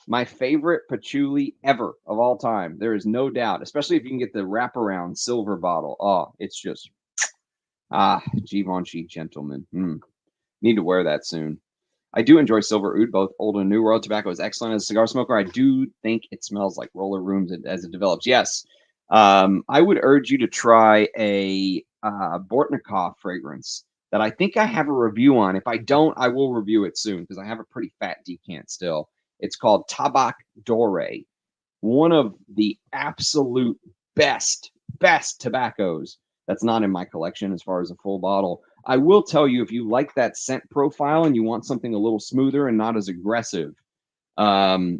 my favorite patchouli ever of all time. There is no doubt, especially if you can get the wraparound silver bottle. Oh, it's just, Givenchy Gentleman. Need to wear that soon. I do enjoy silver oud, both old and new. Royal tobacco is excellent as a cigar smoker. I do think it smells like roller rooms as it develops. Yes. I would urge you to try a Bortnikov fragrance that I think I have a review on. If I don't, I will review it soon because I have a pretty fat decant still. It's called Tabac Doré. One of the absolute best tobaccos that's not in my collection as far as a full bottle. I will tell you, if you like that scent profile and you want something a little smoother and not as aggressive, Feel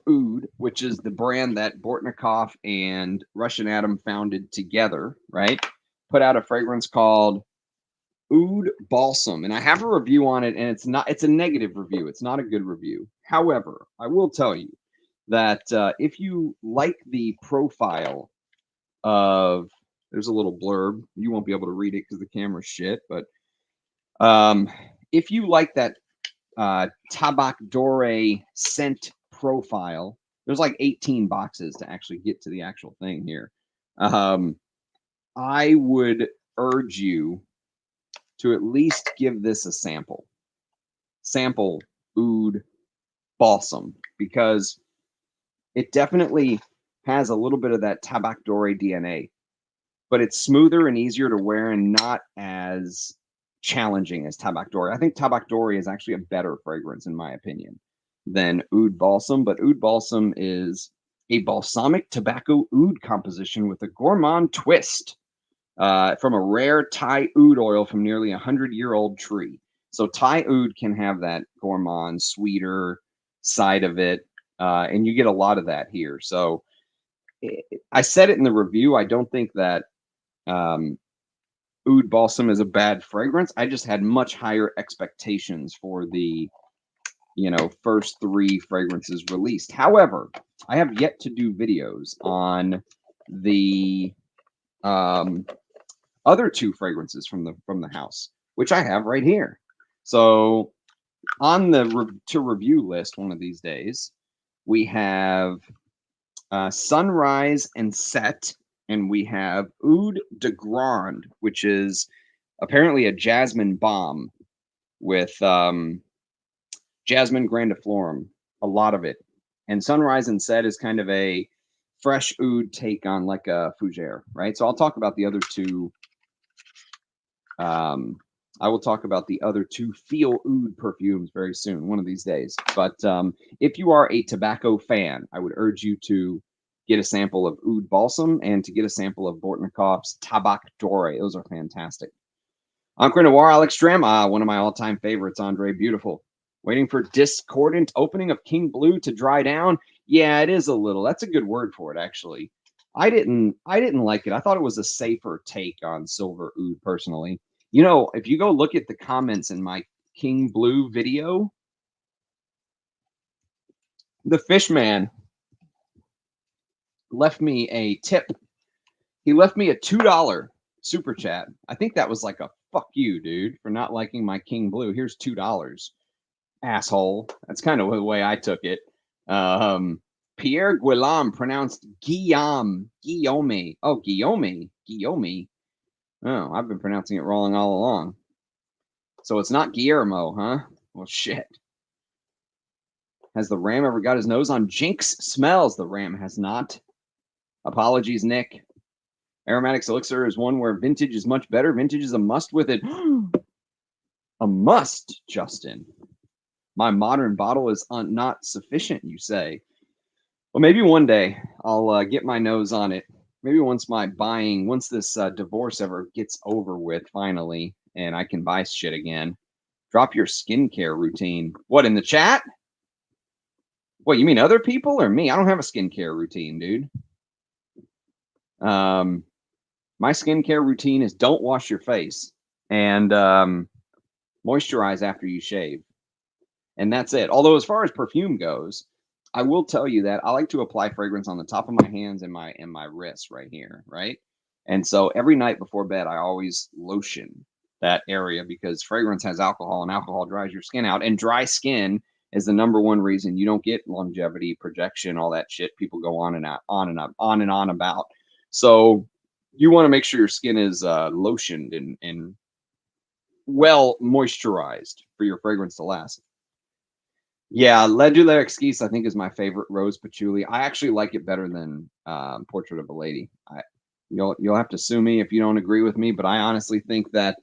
Oud, which is the brand that Bortnikov and Russian Adam founded together, right? Put out a fragrance called Oud Balsam, and I have a review on it, and it's a negative review. It's not a good review. However, I will tell you that if you like the profile of, there's a little blurb. You won't be able to read it because the camera's shit, but if you like that Tabac Doré scent profile, there's like 18 boxes to actually get to the actual thing here. I would urge you to at least give this a sample. Sample Oud Balsam, because it definitely has a little bit of that Tabac Doré DNA, but it's smoother and easier to wear and not as challenging as Tabac Doré. I think Tabac Doré is actually a better fragrance, in my opinion, than Oud Balsam, but Oud Balsam is a balsamic tobacco oud composition with a gourmand twist from a rare Thai oud oil from nearly 100-year-old tree. So Thai oud can have that gourmand, sweeter side of it, and you get a lot of that here. So I said it in the review. I don't think that Oud Balsam is a bad fragrance. I just had much higher expectations for the, first 3 fragrances released. However, I have yet to do videos on the other 2 fragrances from the house, which I have right here. So on the to review list one of these days, we have Sunrise and Set, and we have Oud de Grande, which is apparently a jasmine bomb with jasmine grandiflorum, a lot of it. And Sunrise and Set is kind of a fresh oud take on like a fougere, right? So I'll talk about the other 2. I will talk about the other 2 Feel Oud perfumes very soon, one of these days. But if you are a tobacco fan, I would urge you to get a sample of Oud Balsam and to get a sample of Bortnikov's Tabac Doré. Those are fantastic. Encre Noir Alex Stram, one of my all-time favorites, Andre. Beautiful. Waiting for discordant opening of King Blue to dry down. Yeah, it is a little. That's a good word for it, actually. I didn't like it. I thought it was a safer take on Silver Oud, personally. If you go look at the comments in my King Blue video, the Fishman left me a tip. He left me a $2 super chat. I think that was like a fuck you, dude, for not liking my King Blue. Here's $2. Asshole. That's kind of the way I took it. Pierre Guillaume, pronounced Guillaume. Oh, Guillaume. Oh, I've been pronouncing it wrong all along. So it's not Guillermo, huh? Well, shit. Has the Ram ever got his nose on Jinx smells? The Ram has not. Apologies, Nick. Aromatics Elixir is one where vintage is much better. Vintage is a must with it. A must, Justin. My modern bottle is not sufficient, you say. Well, maybe one day I'll get my nose on it. Maybe once this divorce ever gets over with finally, and I can buy shit again. Drop your skincare routine. What, in the chat? What, you mean other people or me? I don't have a skincare routine, dude. My skincare routine is don't wash your face and moisturize after you shave. And that's it. Although as far as perfume goes, I will tell you that I like to apply fragrance on the top of my hands and my wrists right here, right? And so every night before bed, I always lotion that area because fragrance has alcohol and alcohol dries your skin out. And dry skin is the number one reason you don't get longevity, projection, all that shit people go on and on and on about. So you want to make sure your skin is lotioned and well moisturized for your fragrance to last. Yeah, L'aide de l'Exquise, I think, is my favorite rose patchouli. I actually like it better than Portrait of a Lady. You'll have to sue me if you don't agree with me, but I honestly think that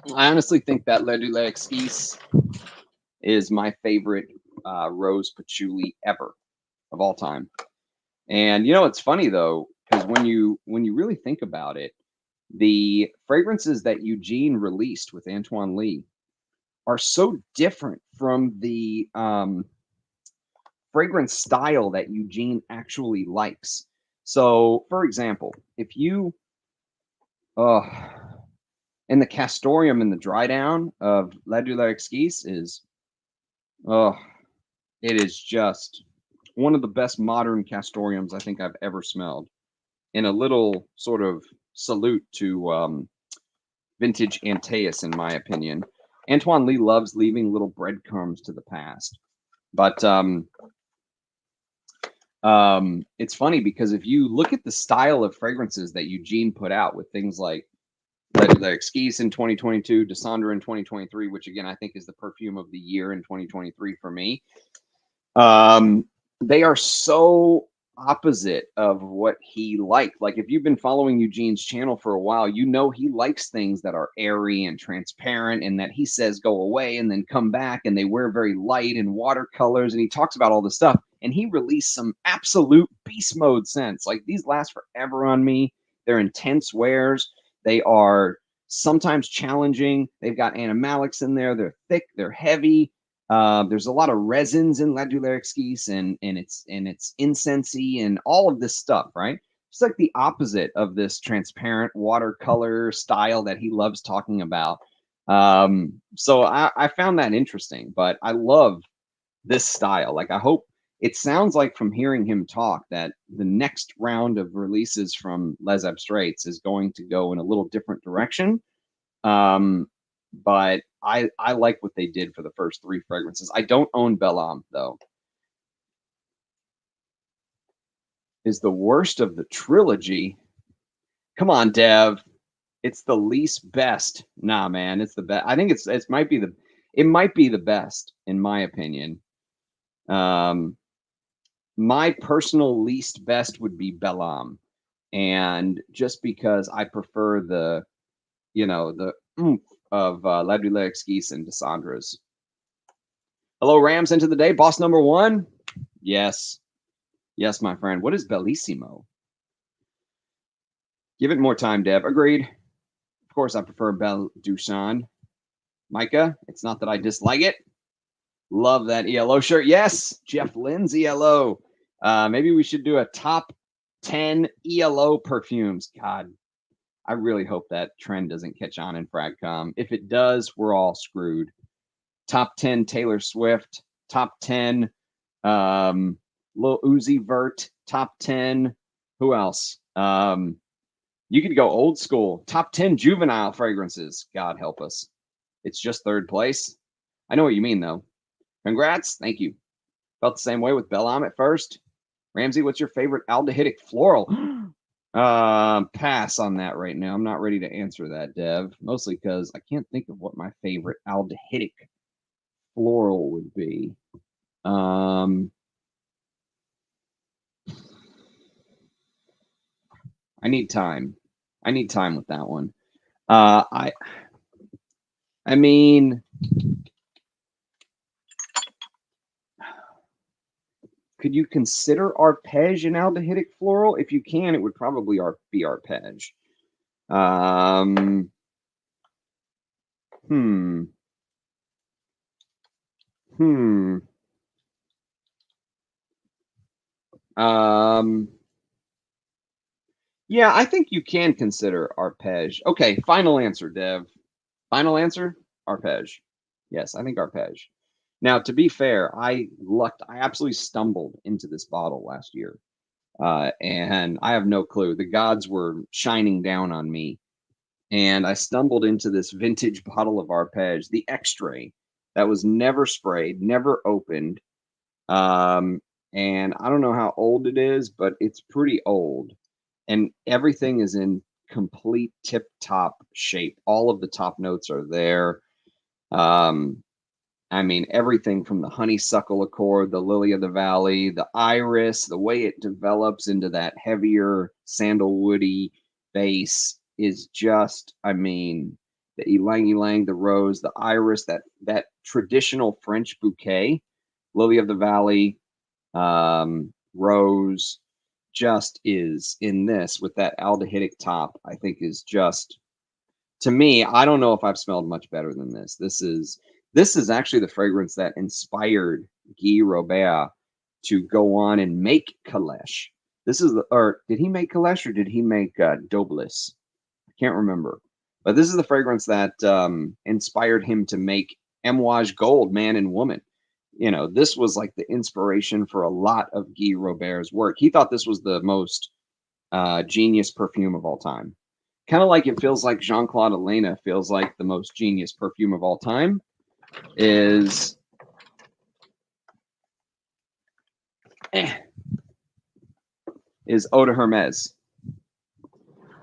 L'aide de l'Exquise is my favorite rose patchouli ever of all time. And you know, it's funny though, because when you really think about it, the fragrances that Eugene released with Antoine Lee are so different from the fragrance style that Eugene actually likes. So, for example, if you, and the castoreum in the dry down of L'aide de l'Exquise is, it is just one of the best modern castoreums I think I've ever smelled. In a little sort of salute to vintage Antaeus, in my opinion. Antoine Lee loves leaving little breadcrumbs to the past. But it's funny because if you look at the style of fragrances that Eugene put out with things like L'aide de l'Exquise in 2022, Descendre in 2023, which again I think is the perfume of the year in 2023 for me. They are so opposite of what he liked. Like if you've been following Eugene's channel for a while, you know he likes things that are airy and transparent and that he says go away and then come back, and they wear very light and watercolors, and he talks about all this stuff. And he released some absolute beast mode scents. Like these last forever on me. They're intense wears. They are sometimes challenging. They've got animalics in there. They're thick. They're heavy. There's a lot of resins in L'aide de l'Exquise and it's incensey and all of this stuff, right? It's like the opposite of this transparent watercolor style that he loves talking about. So I found that interesting, but I love this style. Like I hope it sounds like from hearing him talk that the next round of releases from Les Abstraits is going to go in a little different direction. But I like what they did for the first three fragrances. I don't own Belle Âme though. Is the worst of the trilogy. Come on, Dev. It's the least best. Nah, man, it's the best. I think it might be the best in my opinion. My personal least best would be Belle Âme, and just because I prefer the oomph of L'aide de l'Exquise and Descendres. Hello, Rams into the day. Boss number one? Yes. Yes, my friend. What is Bellissimo? Give it more time, Dev. Agreed. Of course, I prefer Belle Duchan. Micah, it's not that I dislike it. Love that ELO shirt. Yes, Jeff Lynn's ELO. Maybe we should do a top 10 ELO perfumes. God, I really hope that trend doesn't catch on in Fragcom. If it does, we're all screwed. Top 10 Taylor Swift. Top 10 Lil Uzi Vert. Top 10. Who else? You could go old school. Top 10 juvenile fragrances. God help us. It's just third place. I know what you mean, though. Congrats. Thank you. Felt the same way with Belle Âme at first. Ramsey, what's your favorite aldehydic floral? Pass on that right now. I'm not ready to answer that, Dev. Mostly because I can't think of what my favorite aldehydic floral would be. I need time. I need time with that one. I mean, could you consider arpege an aldehydic floral? If you can, it would probably be arpege. Hmm. Um, yeah, I think you can consider arpege. Okay, final answer, Dev. Final answer, arpege. Yes, I think arpege. Now, to be fair, I absolutely stumbled into this bottle last year. And I have no clue. The gods were shining down on me, and I stumbled into this vintage bottle of arpege, the X-Ray, that was never sprayed, never opened. Um, and I don't know how old it is, but it's pretty old. And everything is in complete tip-top shape. All of the top notes are there. Um, I mean, everything from the honeysuckle accord, the lily of the valley, the iris, the way it develops into that heavier sandalwoody base is just, I mean, the ylang ylang, the rose, the iris, that traditional French bouquet, lily of the valley, rose, just is in this with that aldehydic top. I think is just, to me, I don't know if I've smelled much better than this. This is actually the fragrance that inspired Guy Robert to go on and make Kalesh. This is or did he make Kalesh or did he make Doblis? I can't remember. But this is the fragrance that inspired him to make Amouage Gold, Man and Woman. You know, this was like the inspiration for a lot of Guy Robert's work. He thought this was the most genius perfume of all time. Kind of like it feels like Jean-Claude Elena feels like the most genius perfume of all time is is Eau de Hermes,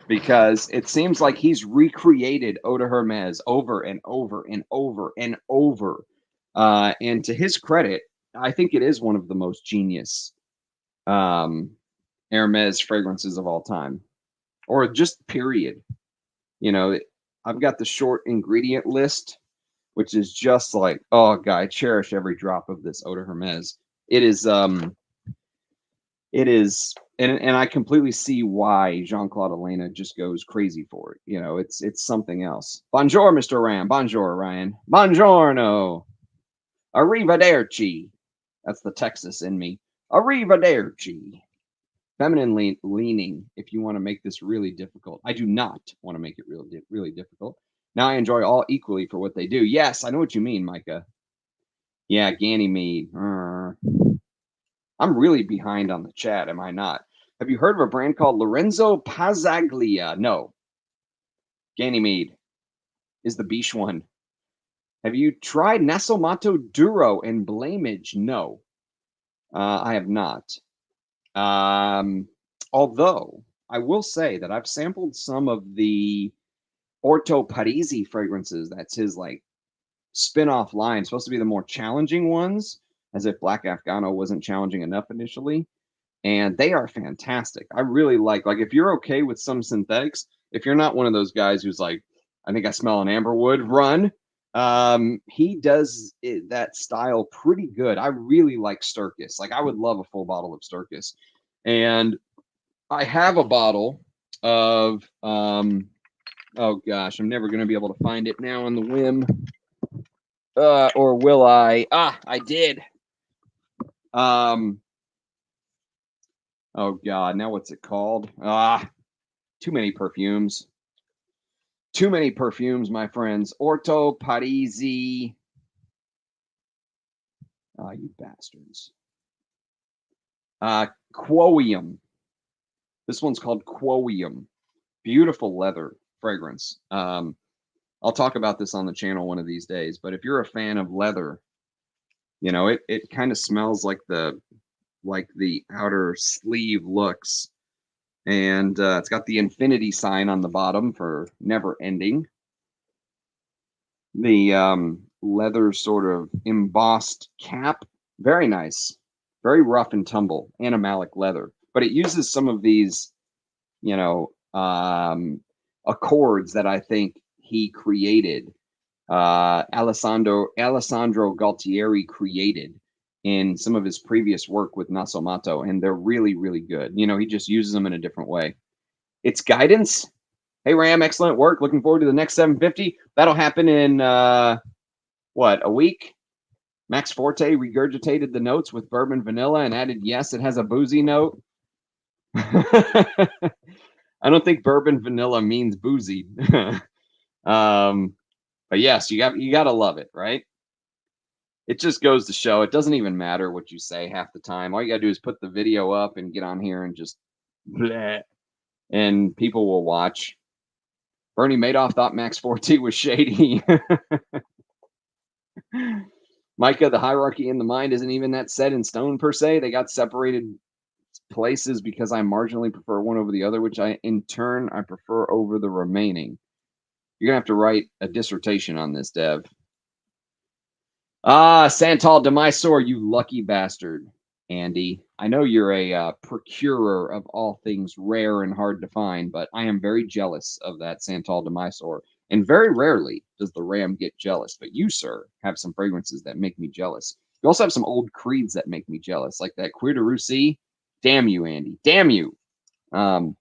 because it seems like he's recreated Eau de Hermes over and over and over and over. And to his credit, I think it is one of the most genius um, Hermes fragrances of all time, or just period. You know, I've got the short ingredient list, which is just like, oh, God, I cherish every drop of this Eau de Hermes. It is, and I completely see why Jean-Claude Elena just goes crazy for it. You know, it's something else. Bonjour, Mr. Ram. Bonjour, Ryan. Buongiorno. Arrivederci. That's the Texas in me. Arrivederci. Feminine leaning, if you want to make this really difficult. I do not want to make it really difficult. Now I enjoy all equally for what they do. Yes, I know what you mean, Micah. Yeah, Ganymede. I'm really behind on the chat, am I not? Have you heard of a brand called Lorenzo Pazzaglia? No. Ganymede is the Biche one. Have you tried Nasomato Duro and Blamage? No. I have not. Although I will say that I've sampled some of the Orto Parisi fragrances. That's his like spin-off line, supposed to be the more challenging ones, as if Black Afghano wasn't challenging enough initially. And they are fantastic. I really like if you're okay with some synthetics, if you're not one of those guys who's like, I think I smell an amberwood, run. He does that style pretty good. I really like Sturkis. Like I would love a full bottle of Sturkis. And I have a bottle of oh gosh, I'm never gonna be able to find it now on the whim. Or will I? I did. Oh God, now what's it called? Too many perfumes. Too many perfumes, my friends. Orto Parisi. You bastards. Quoium. This one's called Quoium. Beautiful leather fragrance. I'll talk about this on the channel one of these days, but if you're a fan of leather, you know, it kind of smells like the outer sleeve looks. And it's got the infinity sign on the bottom for never ending. The leather sort of embossed cap, very nice, very rough and tumble, animalic leather. But it uses some of these, you know, accords that I think he created. Alessandro Galtieri created in some of his previous work with Nasomato, and they're really, really good. You know, he just uses them in a different way. It's guidance. Hey, Ram, excellent work. Looking forward to the next 750. That'll happen in, what, a week? Max Forte regurgitated the notes with bourbon vanilla and added, yes, it has a boozy note. I don't think bourbon vanilla means boozy. But yes, you got to love it, right? It just goes to show it doesn't even matter what you say half the time. All you got to do is put the video up and get on here and just bleh, and people will watch. Bernie Madoff thought Max Forte was shady. Micah, the hierarchy in the mind isn't even that set in stone per se. They got separated places because I marginally prefer one over the other, which in turn I prefer over the remaining. You're gonna have to write a dissertation on this, Dev. Ah, Santal de Mysore, you lucky bastard, Andy. I know you're a procurer of all things rare and hard to find, but I am very jealous of that Santal de Mysore. And very rarely does the Ram get jealous. But you, sir, have some fragrances that make me jealous. You also have some old creeds that make me jealous, like that Cuir de Russie. Damn you, Andy. Damn you. Can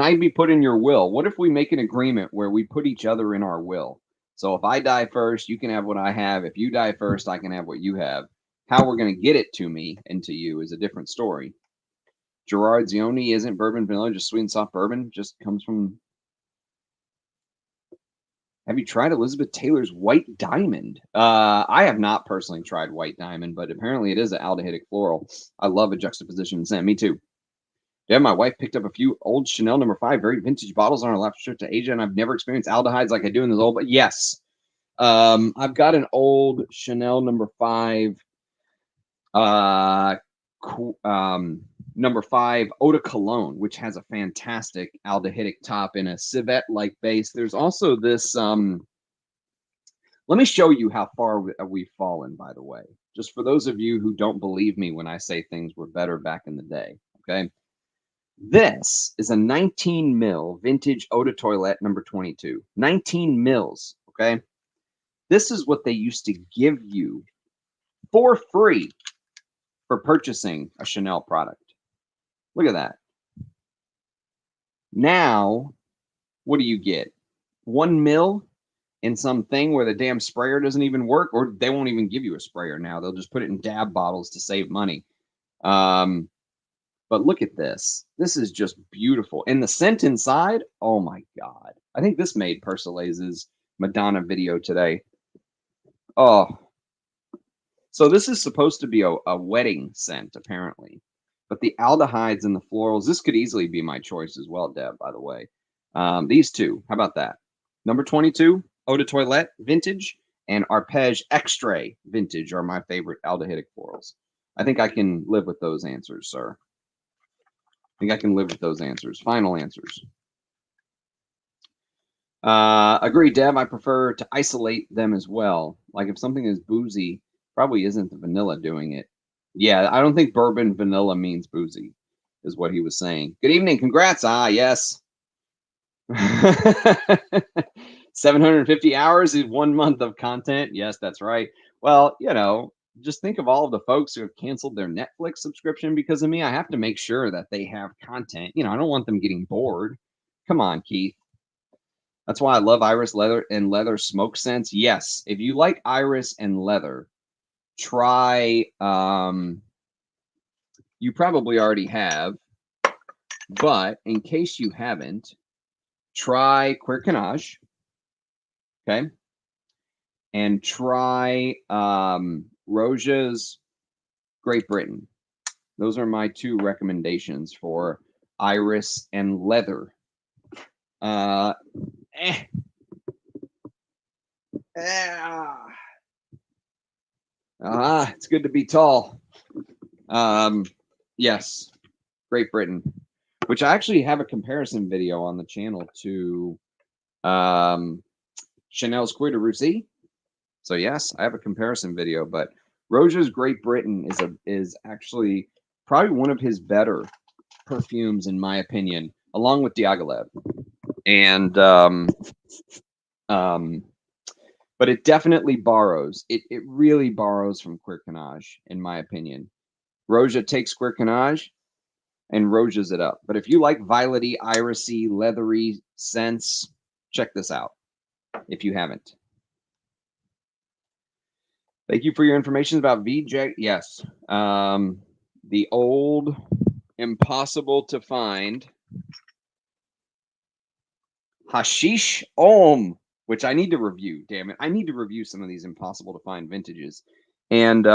I be put in your will? What if we make an agreement where we put each other in our will? So if I die first, you can have what I have. If you die first, I can have what you have. How we're going to get it to me and to you is a different story. Gerard Zioni isn't bourbon vanilla, just sweet and soft bourbon. Just comes from. Have you tried Elizabeth Taylor's White Diamond? I have not personally tried White Diamond, but apparently it is an aldehydic floral. I love a juxtaposition scent. Me too. Yeah, my wife picked up a few old Chanel No. 5, very vintage bottles on our last trip to Asia, and I've never experienced aldehydes like I do in this old. But yes, I've got an old Chanel No. 5, No. 5 Eau de Cologne, which has a fantastic aldehydic top and a civet-like base. There's also this. Let me show you how far we've fallen. By the way, just for those of you who don't believe me when I say things were better back in the day. Okay. This is a 19 mil vintage eau de toilette number 22. 19 mils, okay? This is what they used to give you for free for purchasing a Chanel product. Look at that. Now, what do you get? 1 mil in something where the damn sprayer doesn't even work, or they won't even give you a sprayer now. They'll just put it in dab bottles to save money. But look at this. This is just beautiful. And the scent inside, oh my God. I think this made Persilaise's Madonna video today. Oh. So this is supposed to be a wedding scent, apparently. But the aldehydes and the florals, this could easily be my choice as well, Deb, by the way. These two, how about that? Number 22, Eau de Toilette Vintage, and Arpege Extra Vintage are my favorite aldehydic florals. I think I can live with those answers, sir. I think I can live with those answers. Final answers. Agree, Deb. I prefer to isolate them as well. Like if something is boozy, probably isn't the vanilla doing it. Yeah, I don't think bourbon vanilla means boozy, is what he was saying. Good evening. Congrats. Ah, yes. 750 hours is 1 month of content. Yes, that's right. Well, just think of all of the folks who have canceled their Netflix subscription because of me. I have to make sure that they have content. I don't want them getting bored. Come on, Keith. That's why I love Iris Leather and Leather Smoke Scents. Yes, if you like Iris and Leather, try. You probably already have, but in case you haven't, try Cuir Canage. Okay. And try Roja's Great Britain. Those are my two recommendations for Iris and Leather. It's good to be tall. Yes, Great Britain, which I actually have a comparison video on the channel to Chanel's Cuir de Russie. So yes, I have a comparison video, but Roja's Great Britain is actually probably one of his better perfumes, in my opinion, along with Diaghilev. And but it definitely borrows. It really borrows from Cuir Canage, in my opinion. Roja takes Cuir Canage and Rojas it up. But if you like violety, irisy, leathery scents, check this out. if you haven't. Thank you for your information about VJ. Yes. The old, impossible to find Hashish Om, which I need to review. Damn it. I need to review some of these impossible to find vintages. And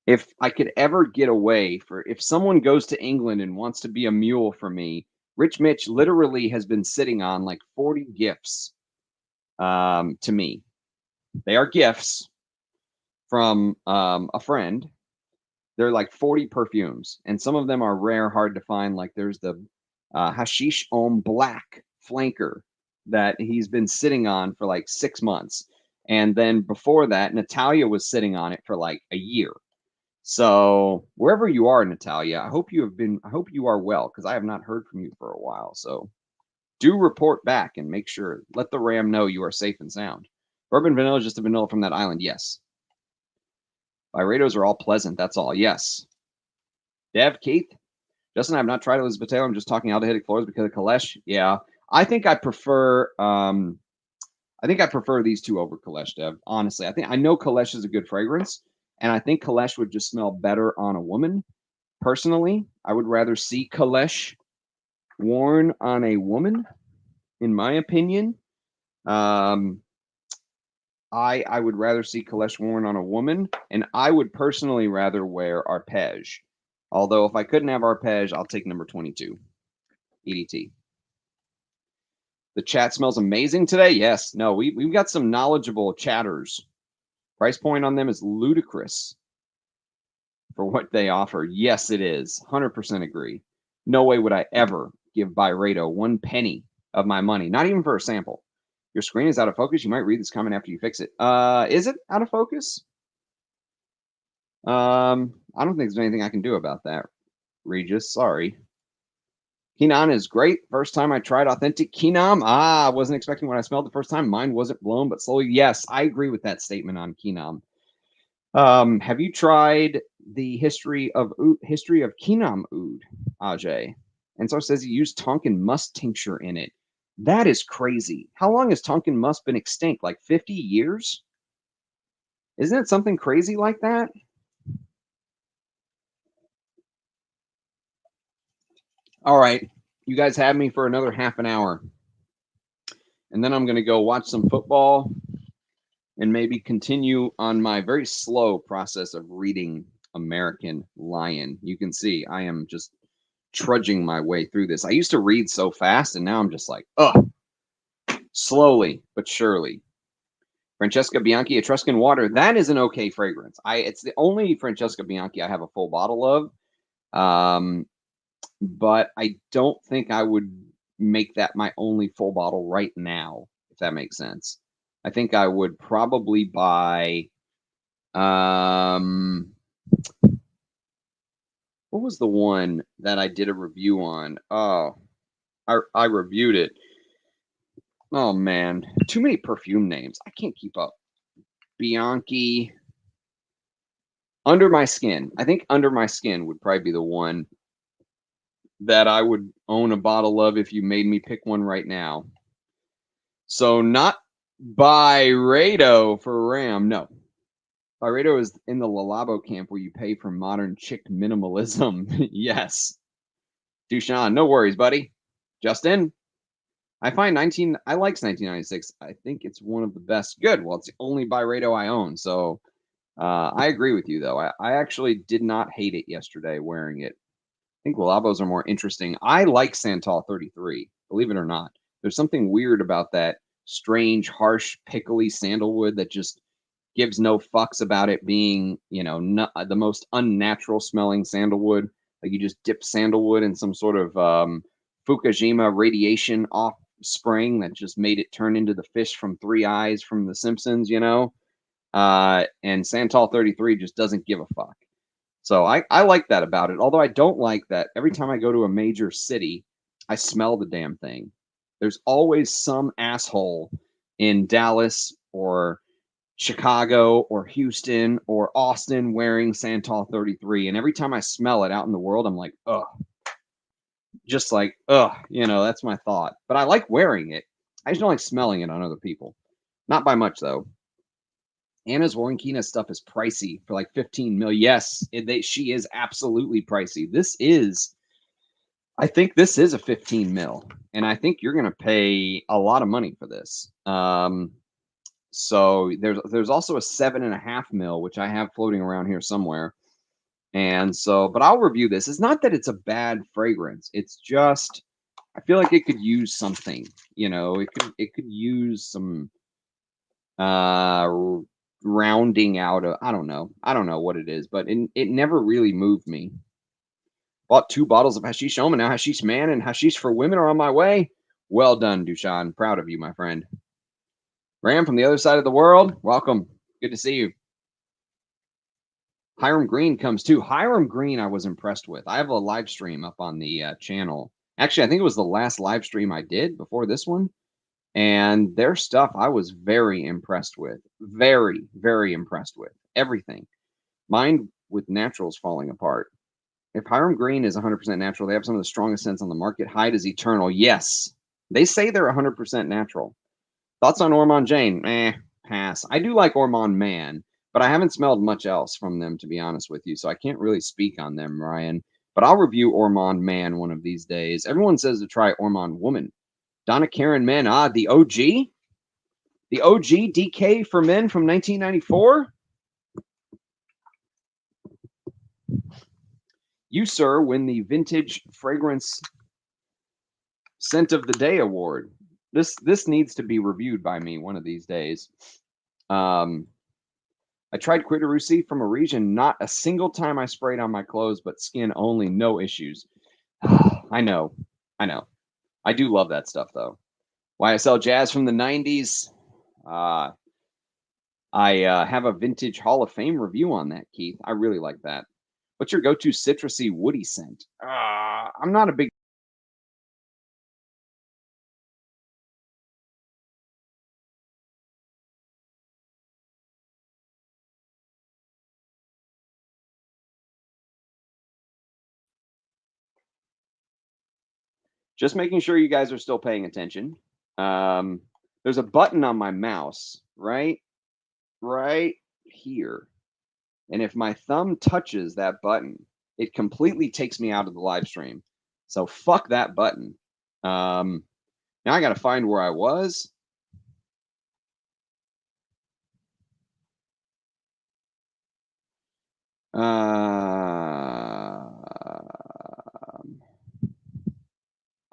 if I could ever get away if someone goes to England and wants to be a mule for me, Rich Mitch literally has been sitting on like 40 gifts to me. They are gifts from a friend. They're like 40 perfumes, and some of them are rare, hard to find. Like there's the Hashish Om Black Flanker that he's been sitting on for like 6 months. And then before that, Natalia was sitting on it for like a year. So wherever you are, Natalia, I hope you are well, because I have not heard from you for a while. So do report back and make sure, let the Ram know you are safe and sound. Bourbon vanilla is just a vanilla from that island. Yes. Byredos are all pleasant. That's all. Yes. Dev, Keith, Justin, I have not tried Elizabeth Taylor. I'm just talking aldehydic floors because of Kalesh. Yeah. I think I prefer these two over Kalesh, Dev. Honestly, I know Kalesh is a good fragrance, and I think Kalesh would just smell better on a woman. Personally, I would rather see Kalesh worn on a woman, in my opinion. I would rather see Kalesh worn on a woman, and I would personally rather wear Arpege. Although if I couldn't have Arpege, I'll take number 22, EDT. The chat smells amazing today. Yes. No, we've got some knowledgeable chatters. Price point on them is ludicrous for what they offer. Yes, it is. 100% agree. No way would I ever give Byredo 1 penny of my money, not even for a sample. Your screen is out of focus. You might read this comment after you fix it. Is it out of focus? I don't think there's anything I can do about that, Regis. Sorry. Quinam is great. First time I tried authentic Quinam. I wasn't expecting what I smelled the first time. Mine wasn't blown, but slowly. Yes, I agree with that statement on Quinam. Have you tried the history of Quinam oud, Ajay? And so it says he used Tonkin musk tincture in it. That is crazy. How long has Tonkin musk been extinct? Like 50 years? Isn't it something crazy like that? All right. You guys have me for another half an hour. And then I'm going to go watch some football and maybe continue on my very slow process of reading American Lion. You can see I am just trudging my way through this. I used to read so fast, and now I'm just like, slowly but surely. Francesca Bianchi, Etruscan Water. That is an okay fragrance. It's the only Francesca Bianchi I have a full bottle of. But I don't think I would make that my only full bottle right now, if that makes sense. I think I would probably buy what was the one that I did a review on? Oh, I reviewed it. Oh man, too many perfume names. I can't keep up. Bianchi. Under My Skin. I think Under My Skin would probably be the one that I would own a bottle of if you made me pick one right now. So not Byredo for Ram. No. Byredo is in the Lalabo camp where you pay for modern chick minimalism. Yes. Dushan, no worries, buddy. Justin, I likes 1996. I think it's one of the best. Good. Well, it's the only Byredo I own. So I agree with you, though. I actually did not hate it yesterday wearing it. I think Lalabos are more interesting. I like Santal 33, believe it or not. There's something weird about that strange, harsh, pickly sandalwood that just gives no fucks about it being, the most unnatural smelling sandalwood. Like you just dip sandalwood in some sort of Fukushima radiation off spring that just made it turn into the fish from Three Eyes from The Simpsons, and Santal 33 just doesn't give a fuck. So I like that about it. Although I don't like that every time I go to a major city, I smell the damn thing. There's always some asshole in Dallas or Chicago or Houston or Austin wearing Santal 33. And every time I smell it out in the world, I'm like, ugh. Just like, ugh, that's my thought. But I like wearing it. I just don't like smelling it on other people. Not by much, though. Anna's Warrenkina stuff is pricey for like 15 mil. Yes, she is absolutely pricey. I think this is a 15 mil, and I think you're going to pay a lot of money for this. So there's also a 7.5 mil, which I have floating around here somewhere. And so, but I'll review this. It's not that it's a bad fragrance. It's just I feel like it could use something. You know, it could use some rounding out of I don't know what it is, but it never really moved me. Bought 2 bottles of Hashish Omen. Now Hashish Man and Hashish for Women are on my way. Well done, Dushan. Proud of you, my friend. Ram from the other side of the world. Welcome. Good to see you. Hiram Green comes too. Hiram Green, I was impressed with. I have a live stream up on the channel. Actually, I think it was the last live stream I did before this one. And their stuff I was very impressed with. Very, very impressed with. Everything. Mine with naturals falling apart. If Hiram Green is 100% natural, they have some of the strongest scents on the market. Hyde is eternal. Yes. They say they're 100% natural. Thoughts on Ormond Jane? Pass. I do like Ormond Man, but I haven't smelled much else from them, to be honest with you, so I can't really speak on them, Ryan. But I'll review Ormond Man one of these days. Everyone says to try Ormond Woman. Donna Karen Men, the OG? The OG DK for Men from 1994? You, sir, win the Vintage Fragrance Scent of the Day award. This needs to be reviewed by me one of these days. I tried Quitterusi from a region. Not a single time I sprayed on my clothes, but skin only, no issues. I know. I do love that stuff, though. YSL Jazz from the 90s. I have a Vintage Hall of Fame review on that, Keith. I really like that. What's your go-to citrusy woody scent? I'm not a big just making sure you guys are still paying attention. There's a button on my mouse, right here. And if my thumb touches that button, it completely takes me out of the live stream. So fuck that button. Now I got to find where I was.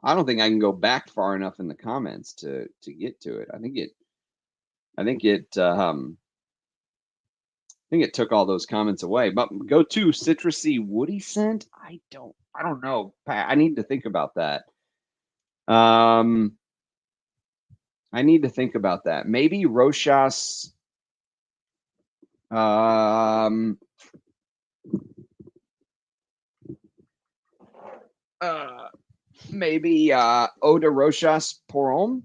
I don't think I can go back far enough in the comments to get to it. I think it took all those comments away. But go to citrusy woody scent. I don't know. I need to think about that. I need to think about that. Maybe Rochas. Maybe Eau de Rochas Porom.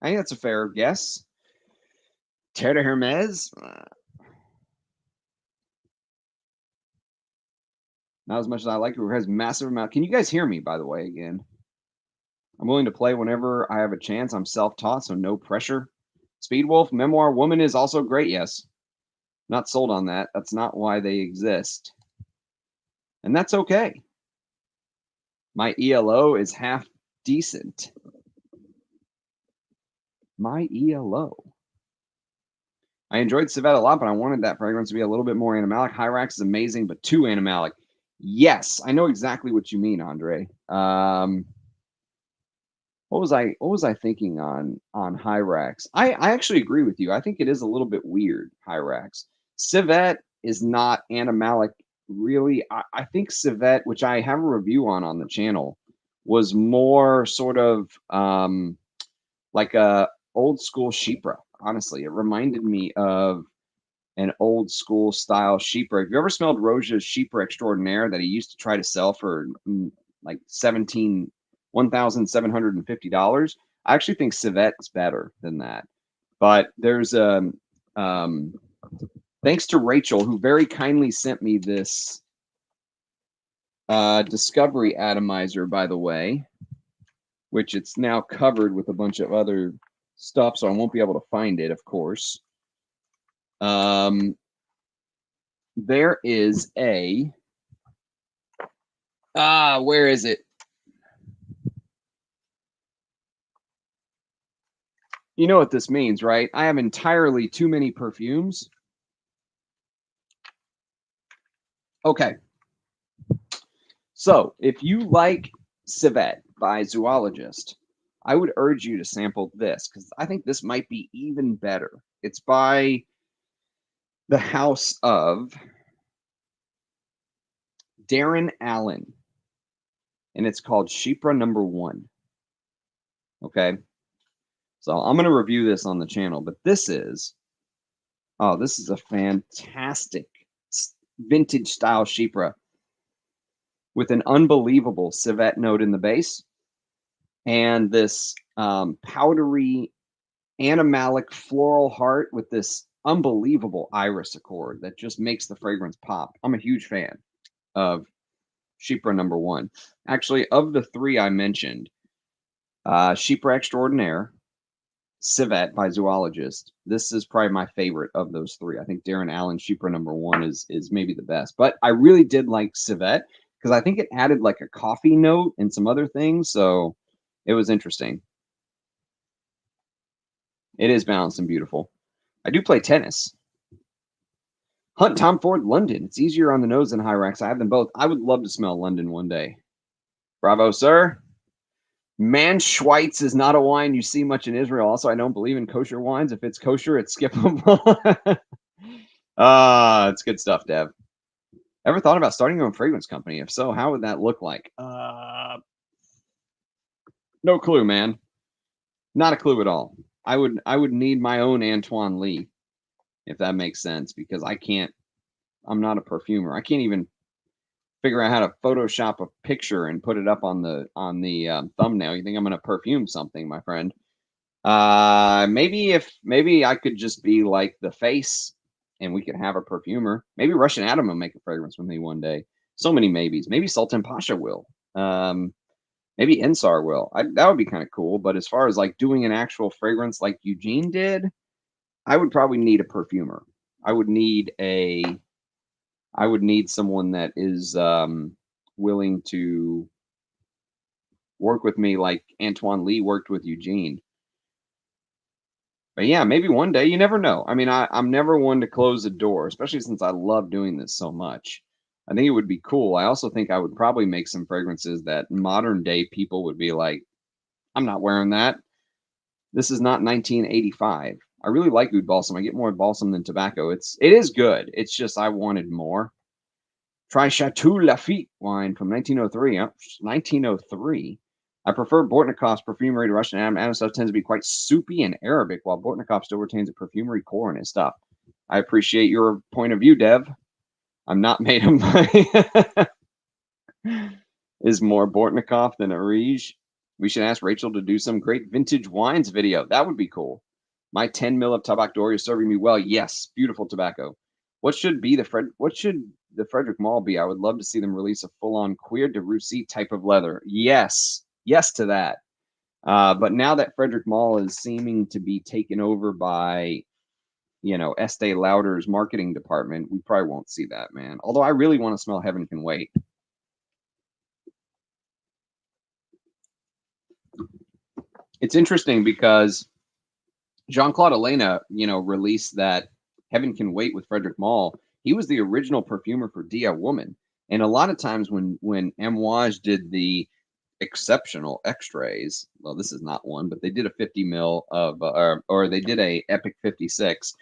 I think that's a fair guess. Terre de Hermes. Not as much as I like it. It has massive amount. Can you guys hear me, by the way, again? I'm willing to play whenever I have a chance. I'm self-taught, so no pressure. Speedwolf, Memoir Woman is also great, yes. Not sold on that. That's not why they exist. And that's okay. My ELO is half decent. My ELO. I enjoyed Civet a lot, but I wanted that fragrance to be a little bit more animalic. Hyrax is amazing, but too animalic. Yes, I know exactly what you mean, Andre. What was I thinking on Hyrax? I actually agree with you. I think it is a little bit weird, Hyrax. Civet is not animalic, really. I think Civet, which I have a review on the channel, was more sort of like a old school Chypre. Honestly, it reminded me of an old school style Chypre. Have you ever smelled Roja's Chypre Extraordinaire that he used to try to sell for like $1,750? I actually think Civet's better than that. But there's thanks to Rachel, who very kindly sent me this Discovery Atomizer, by the way, which it's now covered with a bunch of other stuff, so I won't be able to find it, of course. There is a where is it? You know what this means, right? I have entirely too many perfumes. Okay. So if you like Civet by Zoologist, I would urge you to sample this because I think this might be even better. It's by the house of Darren Allen, and it's called Chypre Number 1. Okay. So I'm going to review this on the channel, but this is a fantastic vintage style Chypre with an unbelievable civet note in the base and this powdery animalic floral heart with this unbelievable iris accord that just makes the fragrance pop. I'm a huge fan of Chypre Number 1. Actually, of the three I mentioned, Chypre Extraordinaire, Civet by Zoologist. This is probably my favorite of those three. I think Darren Allen's Chypre Number 1 is maybe the best. But I really did like Civet because I think it added like a coffee note and some other things. So it was interesting. It is balanced and beautiful. I do play tennis. Hunt Tom Ford London. It's easier on the nose than Hyrax. I have them both. I would love to smell London one day. Bravo, sir. Man Schweitz is not a wine you see much in Israel. Also, I don't believe in kosher wines. If it's kosher, it's skippable. It's good stuff, Dev. Ever thought about starting your own fragrance company? If so, how would that look like? No clue, man. Not a clue at all. I would need my own Antoine Lee, if that makes sense, because I'm not a perfumer. I can't even figure out how to Photoshop a picture and put it up on the thumbnail. You think I'm going to perfume something, my friend? Maybe I could just be like the face, and we could have a perfumer. Maybe Russian Adam will make a fragrance with me one day. So many maybes. Maybe Sultan Pasha will. Maybe Ensar will. That would be kind of cool. But as far as like doing an actual fragrance like Eugene did, I would probably need a perfumer. I would need someone that is willing to work with me like Antoine Lee worked with Eugene. But yeah, maybe one day. You never know. I mean, I'm never one to close a door, especially since I love doing this so much. I think it would be cool. I also think I would probably make some fragrances that modern day people would be like, I'm not wearing that. This is not 1985. I really like Oud Balsam. I get more balsam than tobacco. It is good. It's just I wanted more. Try Chateau Lafite wine from 1903. 1903. I prefer Bortnikov's perfumery to Russian Adam. Adam stuff tends to be quite soupy and Arabic, while Bortnikov still retains a perfumery core in his stuff. I appreciate your point of view, Dev. I'm not made of my is more Bortnikov than Arige. We should ask Rachel to do some great vintage wines video. That would be cool. My 10 mil of Tabac d'Or is serving me well. Yes, beautiful tobacco. What should the Frederick Mall be? I would love to see them release a full-on Cuir de Russie type of leather. Yes to that. But now that Frederick Mall is seeming to be taken over by, Estee Lauder's marketing department, we probably won't see that, man. Although I really want to smell Heaven Can Wait. It's interesting because Jean-Claude Elena, released that Heaven Can Wait with Frederick Mall. He was the original perfumer for Dia Woman. And a lot of times when Amouage did the exceptional extras, well, this is not one, but they did a 50 mil of, or they did a Epic 56.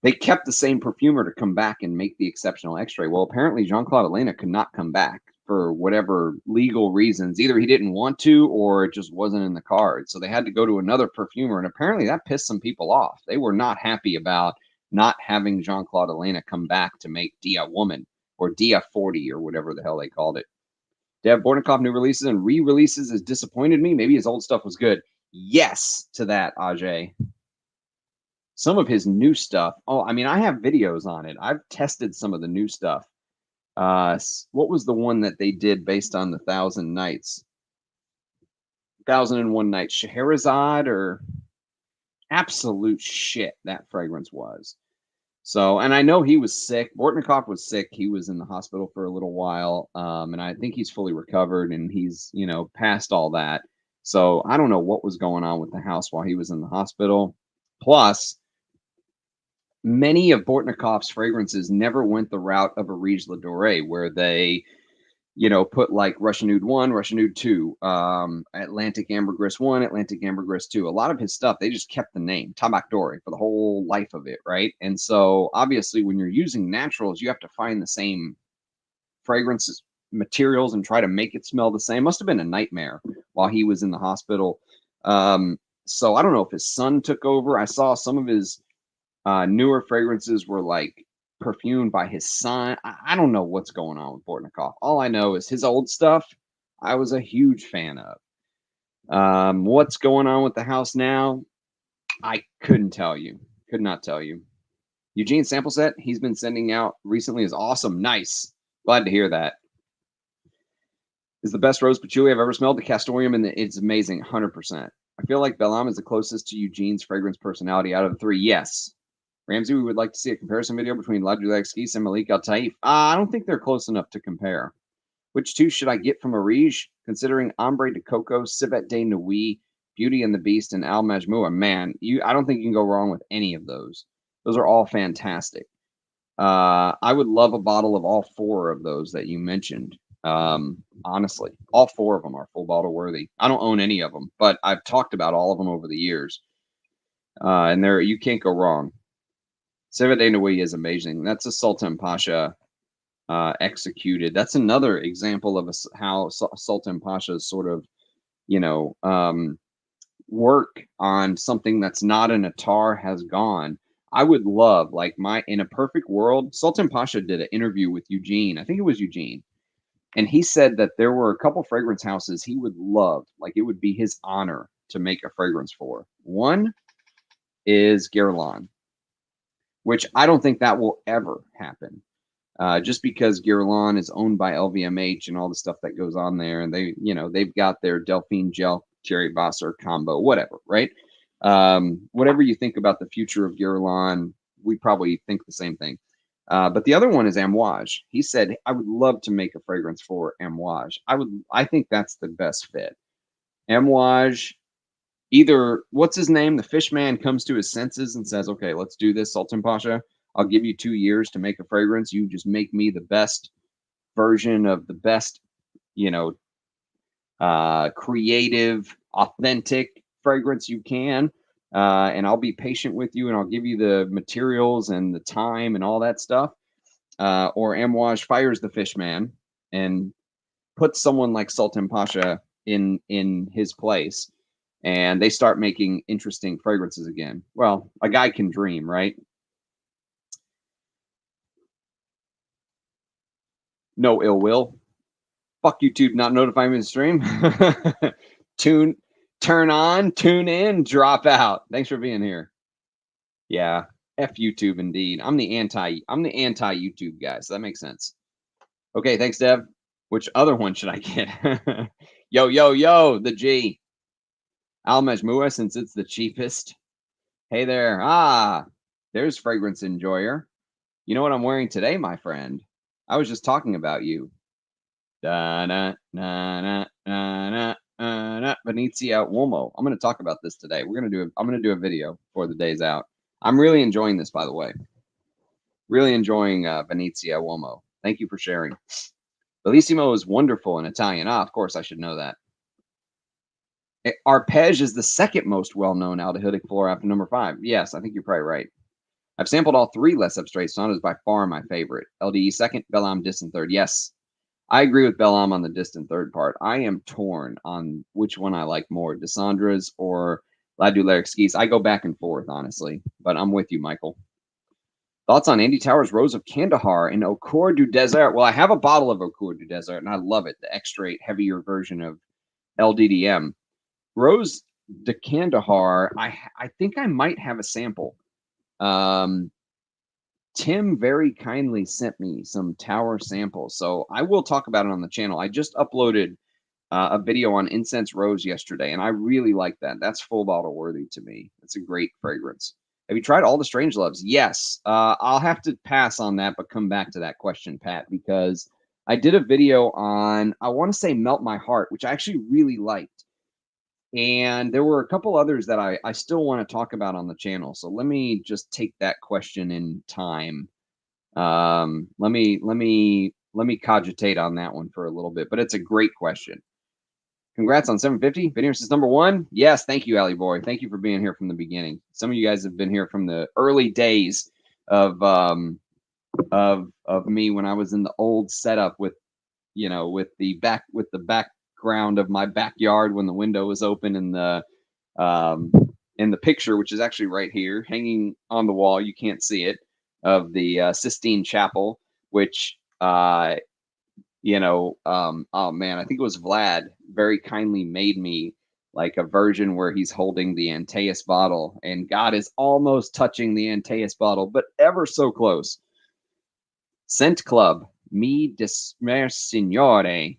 They kept the same perfumer to come back and make the exceptional extra. Well, apparently Jean-Claude Elena could not come back for whatever legal reasons. Either he didn't want to or it just wasn't in the cards. So they had to go to another perfumer. And apparently that pissed some people off. They were not happy about not having Jean-Claude Elena come back to make Dia Woman or Dia 40 or whatever the hell they called it. Dev Bornikov new releases and re-releases has disappointed me. Maybe his old stuff was good. Yes to that, Ajay. Some of his new stuff. Oh, I mean, I have videos on it. I've tested some of the new stuff. What was the one that they did based on the 1,000 Nights? 1,001 Nights. Scheherazade or Absolute shit that fragrance was. So, and I know he was sick. Bortnikov was sick. He was in the hospital for a little while, and I think he's fully recovered and he's, past all that. So I don't know what was going on with the house while he was in the hospital. Plus, many of Bortnikov's fragrances never went the route of a Riege Ladore, where they put like Russian Oud 1, Russian Oud 2, Atlantic Ambergris 1, Atlantic Ambergris 2. A lot of his stuff, they just kept the name Tabak Dore for the whole life of it, right? And so obviously when you're using naturals, you have to find the same fragrances, materials, and try to make it smell the same. Must have been a nightmare while he was in the hospital. So I don't know if his son took over. I saw some of his newer fragrances were like perfumed by his son. I don't know what's going on with Bortnikov. All I know is his old stuff, I was a huge fan of. What's going on with the house now? I couldn't tell you. Could not tell you. Eugene's sample set he's been sending out recently is awesome. Nice. Glad to hear that. Is the best rose patchouli I've ever smelled. The Castorium, and it's amazing. 100%. I feel like Bellam is the closest to Eugene's fragrance personality out of the three. Yes. Ramsey, we would like to see a comparison video between La Dulexkis and Malik Al Taif. I don't think they're close enough to compare. Which two should I get from Arige, considering Ombre de Coco, Civet de Nuit, Beauty and the Beast, and Al Majmua? Man, I don't think you can go wrong with any of those. Those are all fantastic. I would love a bottle of all four of those that you mentioned. Honestly, all four of them are full bottle worthy. I don't own any of them, but I've talked about all of them over the years. And there, you can't go wrong. Civet de Nuit is amazing. That's a Sultan Pasha executed. That's another example of how Sultan Pasha's sort of, work on something that's not an attar has gone. I would love, like, in a perfect world, Sultan Pasha did an interview with Eugene. I think it was Eugene. And he said that there were a couple fragrance houses he would love, like it would be his honor to make a fragrance for. One is Guerlain, which I don't think that will ever happen. Just because Guerlain is owned by LVMH and all the stuff that goes on there, and they've got their Delphine Gel Cherry Vassar combo, whatever, right? Whatever you think about the future of Guerlain, we probably think the same thing. But the other one is Amouage. He said, I would love to make a fragrance for Amouage. I think that's the best fit. Amouage, either, what's his name? The fish man comes to his senses and says, okay, let's do this, Sultan Pasha. I'll give you 2 years to make a fragrance. You just make me the best version of the best, creative, authentic fragrance you can. And I'll be patient with you and I'll give you the materials and the time and all that stuff. Or Amouage fires the fish man and puts someone like Sultan Pasha in his place, and they start making interesting fragrances again. Well, a guy can dream, right? No ill will. Fuck YouTube not notifying me of the stream. Turn on, tune in, drop out. Thanks for being here. Yeah. F YouTube indeed. I'm the anti YouTube guy, so that makes sense. Okay, thanks, Dev. Which other one should I get? Yo, the G. Al Majmua, since it's the cheapest. Hey there. There's Fragrance Enjoyer. You know what I'm wearing today, my friend? I was just talking about you. Venezia Uomo. I'm going to talk about this today. I'm going to do a video before the day's out. I'm really enjoying this, by the way. Really enjoying Venezia Uomo. Thank you for sharing. Bellissimo is wonderful in Italian. Of course, I should know that. Arpege is the second most well-known aldehydic floor after number 5. Yes, I think you're probably right. I've sampled all 3 Les Abstraits. Son is by far my favorite. LDE second, Bellam distant third. Yes, I agree with Bellam on the distant third part. I am torn on which one I like more, Dessandra's or La Douleur Skis. I go back and forth, honestly, but I'm with you, Michael. Thoughts on Andy Towers' Rose of Kandahar in Au Coeur du Desert? Well, I have a bottle of Au Coeur du Desert, and I love it, the extra heavier version of LDDM. Rose de Kandahar, I think I might have a sample. Tim very kindly sent me some Tower samples, so I will talk about it on the channel. I just uploaded a video on incense rose yesterday, and I really like that. That's full bottle worthy to me. It's a great fragrance. Have you tried all the Strange Loves? Yes. I'll have to pass on that, but come back to that question, Pat, because I did a video on, I want to say Melt My Heart, which I actually really liked. And there were a couple others that I still want to talk about on the channel. So let me just take that question in time. Let me cogitate on that one for a little bit, but it's a great question. Congrats on 750. Been here since number one. Yes, thank you, Allie Boy. Thank you for being here from the beginning. Some of you guys have been here from the early days of me when I was in the old setup with, with the background of my backyard when the window was open um in the picture, which is actually right here, hanging on the wall. You can't see it, of the Sistine Chapel, which oh man, I think it was Vlad very kindly made me like a version where he's holding the Antaeus bottle and God is almost touching the Antaeus bottle, but ever so close. Scent Club, Mi Dismer Signore.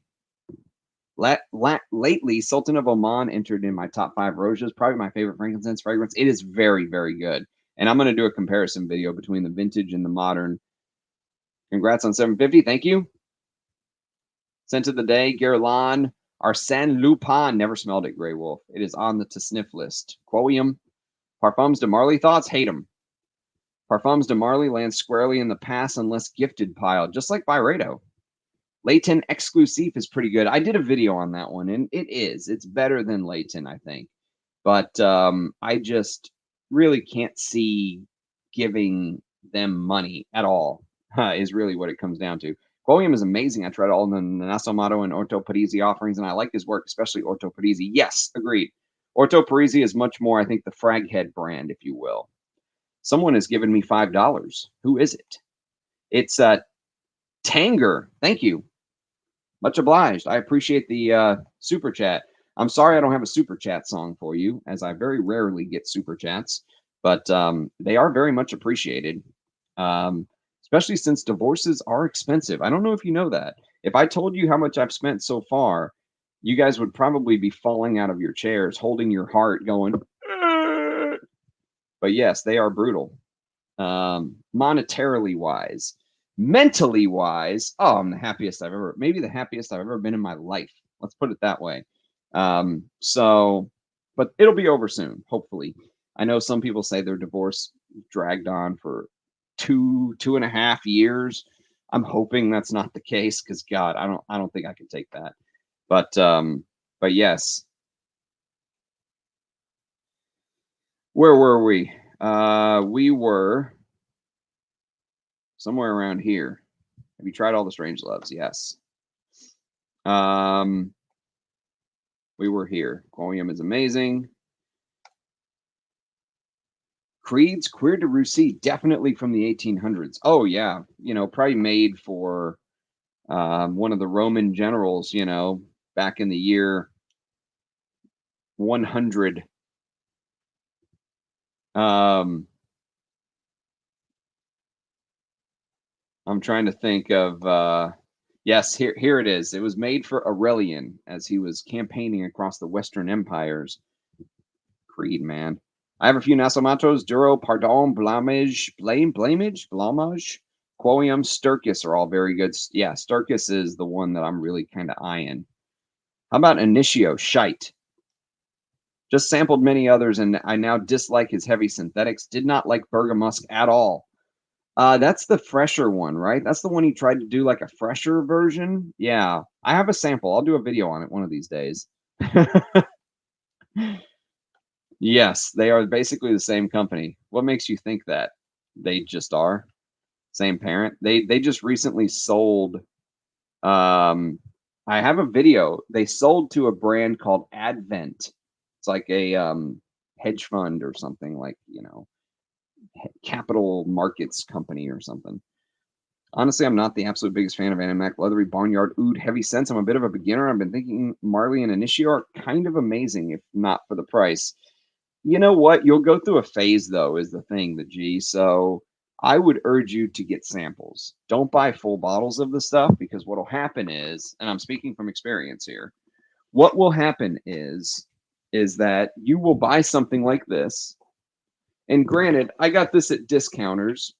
Lately, Sultan of Oman entered in my top 5 roses. Probably my favorite frankincense fragrance. It is very, very good. And I'm going to do a comparison video between the vintage and the modern. Congrats on 750. Thank you. Scent of the day, Guerlain Arsène Lupin. Never smelled it, Grey Wolf. It is on the to sniff list. Quoium. Parfums de Marly. Thoughts? Hate them. Parfums de Marly lands squarely in the pass unless gifted pile, just like Byredo. Leighton Exclusive is pretty good. I did a video on that one, and it's better than Leighton, I think. But I just really can't see giving them money at all, is really what it comes down to. Quoium is amazing. I tried all the Nasomato and Orto Parisi offerings, and I like his work, especially Orto Parisi. Yes, agreed. Orto Parisi is much more, I think, the Fraghead brand, if you will. Someone has given me $5. Who is it? It's Tanger. Thank you. Much obliged. I appreciate the super chat. I'm sorry I don't have a super chat song for you, as I very rarely get super chats, but they are very much appreciated. Especially since divorces are expensive. I don't know if you know that. If I told you how much I've spent so far, you guys would probably be falling out of your chairs, holding your heart, going, but yes, they are brutal. Monetarily wise, mentally wise. Oh, I'm the happiest I've ever, maybe the happiest I've ever been in my life. Let's put it that way. But it'll be over soon, hopefully. I know some people say their divorce dragged on for 2.5 years. I'm hoping that's not the case, because God, I don't think I can take that. But yes. Where were we? We were somewhere around here. Have you tried all the Strange Loves? Yes. We were here. Quoium is amazing. Creed's Queer de Russie, definitely from the 1800s. Oh, yeah. Probably made for one of the Roman generals, back in the year 100. I'm trying to think of, yes, here it is. It was made for Aurelian as he was campaigning across the Western empires. Creed, man. I have a few Nasomatos, Duro, Pardon, Blamage, Blamage, Quoium, Sturkis are all very good. Yeah, Sturkis is the one that I'm really kind of eyeing. How about Initio, Shite? Just sampled many others, and I now dislike his heavy synthetics. Did not like Bergamusk at all. That's the fresher one, right? That's the one he tried to do like a fresher version. Yeah, I have a sample. I'll do a video on it one of these days. Yes, they are basically the same company. What makes you think that? They just are. Same parent. They just recently sold. I have a video. They sold to a brand called Advent. It's like a hedge fund or something, like, capital markets company or something. Honestly, I'm not the absolute biggest fan of Animac Leathery Barnyard Oud Heavy Scents. I'm a bit of a beginner. I've been thinking Marley and Initio are kind of amazing, if not for the price. You know what? You'll go through a phase, though, is the thing, the G. So I would urge you to get samples. Don't buy full bottles of the stuff, because what'll happen is, and I'm speaking from experience here, what will happen is that you will buy something like this. And granted, I got this at discounters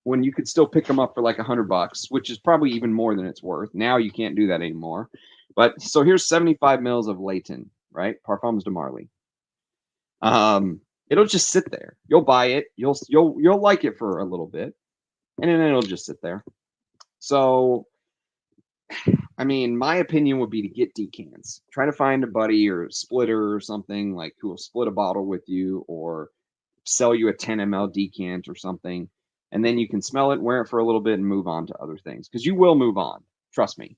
when you could still pick them up for like $100, which is probably even more than it's worth. Now you can't do that anymore. But so here's 75 mils of Layton, right? Parfums de Marly. It'll just sit there. You'll buy it. You'll like it for a little bit, and then it'll just sit there. So, I mean, my opinion would be to get decants. Try to find a buddy or a splitter or something like who will split a bottle with you, or sell you a 10 ml decant or something, and then you can smell it, wear it for a little bit, and move on to other things. Because you will move on. Trust me.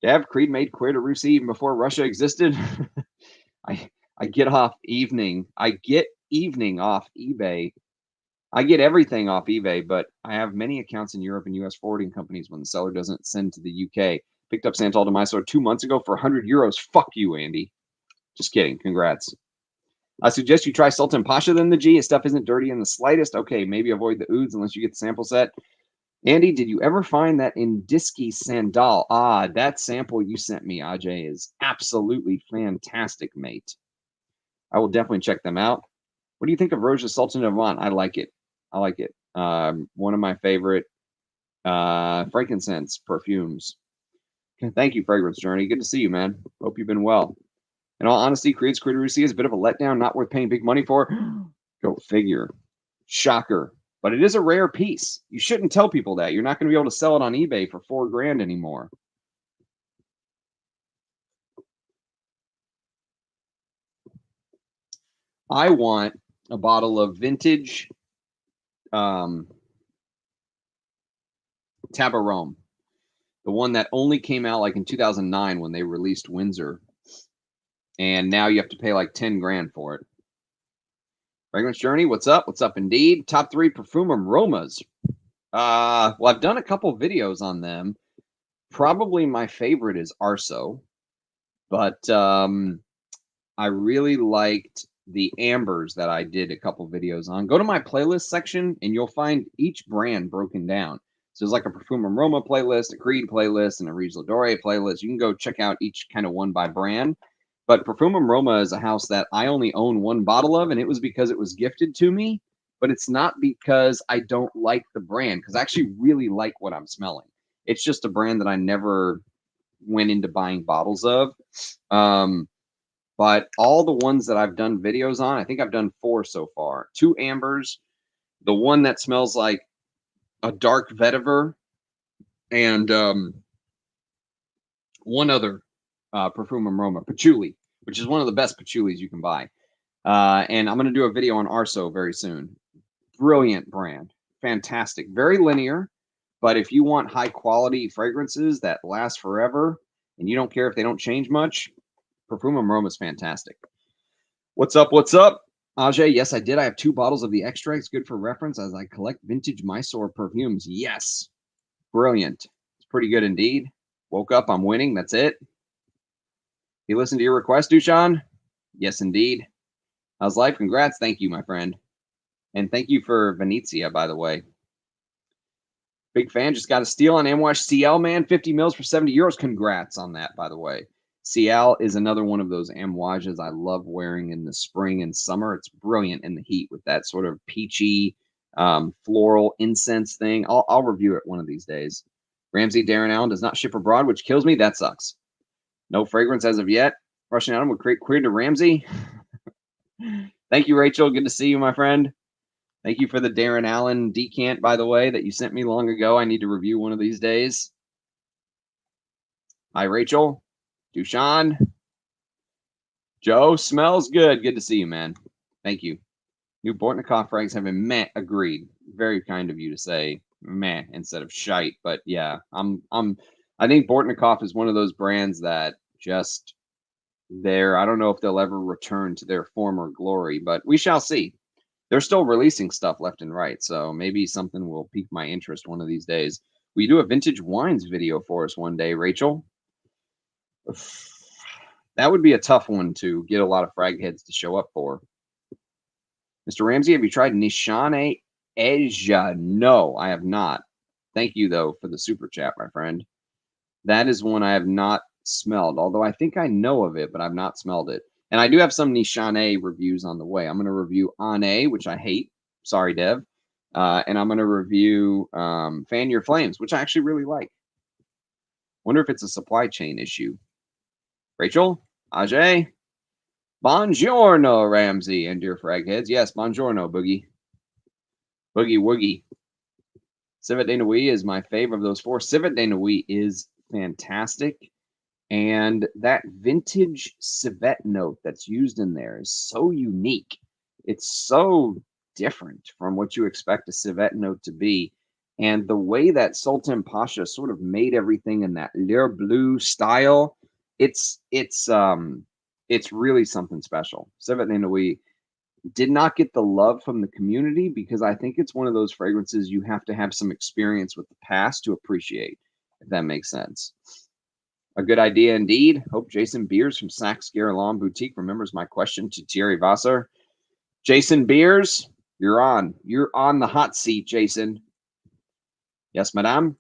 Dev, Creed made queer to Russia even before Russia existed. I get off evening. I get evening off eBay. I get everything off eBay, but I have many accounts in Europe and US forwarding companies when the seller doesn't send to the UK. Picked up Santal de Mysore 2 months ago for 100 euros. Fuck you, Andy. Just kidding. Congrats. I suggest you try Sultan Pasha then the G. His stuff isn't dirty in the slightest. Okay, maybe avoid the ouds unless you get the sample set. Andy, did you ever find that Indisci Sandal? Ah, that sample you sent me, Ajay, is absolutely fantastic, mate. I will definitely check them out. What do you think of Roja Sultan Avant? I like it. I like it. One of my favorite frankincense perfumes. Thank you, Fragrance Journey. Good to see you, man. Hope you've been well. In all honesty, Creed's Creator is a bit of a letdown, not worth paying big money for. Go figure. Shocker. But it is a rare piece. You shouldn't tell people that. You're not going to be able to sell it on eBay for $4,000 anymore. I want a bottle of vintage Tabarome. The one that only came out like in 2009 when they released Windsor. And now you have to pay like $10,000 for it. Fragrance Journey, what's up? What's up indeed? Top 3 perfume aromas. Well, I've done a couple videos on them. Probably my favorite is Arso. But I really liked the ambers that I did a couple videos on. Go to my playlist section and you'll find each brand broken down. So there's like a Perfume Aroma playlist, a Creed playlist, and a Riesel Dore playlist. You can go check out each kind of one by brand. But Perfume Aroma is a house that I only own one bottle of, and it was because it was gifted to me. But it's not because I don't like the brand, because I actually really like what I'm smelling. It's just a brand that I never went into buying bottles of. But all the ones that I've done videos on, I think I've done 4 so far. 2 ambers, the one that smells like a dark vetiver, and one other perfume aroma, patchouli, which is one of the best patchoulis you can buy. And I'm going to do a video on Arso very soon. Brilliant brand. Fantastic. Very linear. But if you want high quality fragrances that last forever and you don't care if they don't change much, Perfume Aroma is fantastic. What's up? What's up? Ajay, yes, I did. I have 2 bottles of the extracts. Good for reference as I collect vintage Mysore perfumes. Yes. Brilliant. It's pretty good indeed. Woke up. I'm winning. That's it. You listened to your request, Dushan? Yes, indeed. How's life? Congrats. Thank you, my friend. And thank you for Venezia, by the way. Big fan. Just got a steal on Amwash CL, man. 50 mils for 70 euros. Congrats on that, by the way. CL is another one of those Amouages I love wearing in the spring and summer. It's brilliant in the heat with that sort of peachy, floral incense thing. I'll review it one of these days. Ramsey Darren Allen does not ship abroad, which kills me. That sucks. No fragrance as of yet. Russian Adam would create queer to Ramsey. Thank you, Rachel. Good to see you, my friend. Thank you for the Darren Allen decant, by the way, that you sent me long ago. I need to review one of these days. Hi, Rachel. Dushan. Joe, smells good. Good to see you, man. Thank you. New Bortnikov frags have been meh. Agreed. Very kind of you to say meh instead of shite. But yeah, I think Bortnikov is one of those brands that just I don't know if they'll ever return to their former glory, but we shall see. They're still releasing stuff left and right, so maybe something will pique my interest one of these days. Will you do a vintage wines video for us one day, Rachel? That would be a tough one to get a lot of frag heads to show up for. Mr. Ramsey, have you tried Nishane Asia? No, I have not. Thank you, though, for the super chat, my friend. That is one I have not smelled, although I think I know of it, but I've not smelled it. And I do have some Nishane reviews on the way. I'm going to review Ane, which I hate. Sorry, Dev. And I'm going to review Fan Your Flames, which I actually really like. Wonder if it's a supply chain issue. Rachel? Ajay? Buongiorno, Ramsey and dear fragheads. Yes, buongiorno, Boogie. Boogie Woogie. Civet de Nuit is my favorite of those four. Civet de Nuit is fantastic. And that vintage civet note that's used in there is so unique. It's so different from what you expect a civet note to be. And the way that Sultan Pasha sort of made everything in that L'air Bleu style, it's really something special. Civet de Nuit did not get the love from the community because I think it's one of those fragrances you have to have some experience with the past to appreciate, if that makes sense. A good idea indeed. Hope Jason Beers from Saks Guerlain Boutique remembers my question to Thierry Vassar. Jason Beers, you're on. You're on the hot seat, Jason. Yes, madame.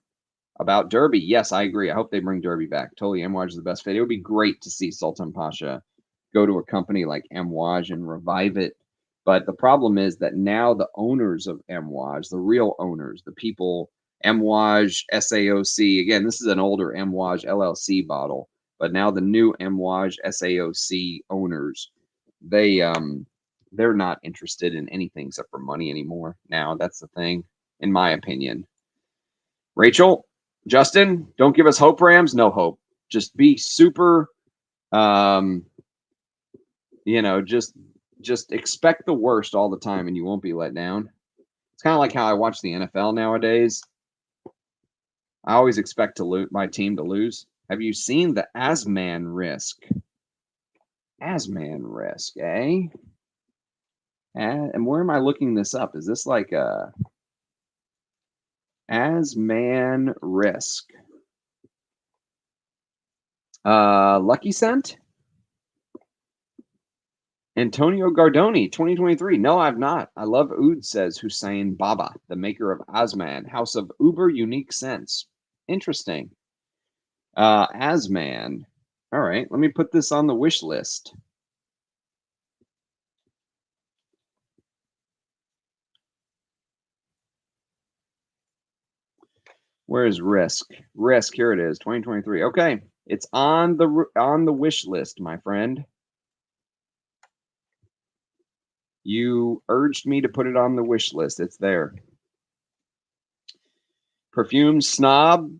About Derby. Yes, I agree. I hope they bring Derby back. Totally, Amouage is the best fit. It would be great to see Sultan Pasha go to a company like Amouage and revive it. But the problem is that now the owners of Amouage, the real owners, the people, Amouage SAOC, again, this is an older Amouage LLC bottle, but now the new Amouage SAOC owners, they're not interested in anything except for money anymore. Now that's the thing, in my opinion. Rachel, Justin, don't give us hope, Rams. No hope. Just be super, just expect the worst all the time and you won't be let down. It's kind of like how I watch the NFL nowadays. I always expect my team to lose. Have you seen the Asman risk? Asman risk, eh? And where am I looking this up? Is this like a Asman risk? Lucky Scent? Antonio Gardoni, 2023. No, I've not. I love Oud, says Hussein Baba, the maker of Asman, house of uber unique scents. Interesting. Asman. All right, let me put this on the wish list. Where is Risk? Risk, here it is, 2023. Okay, it's on the wish list, my friend. You urged me to put it on the wish list. It's there. Perfume Snob.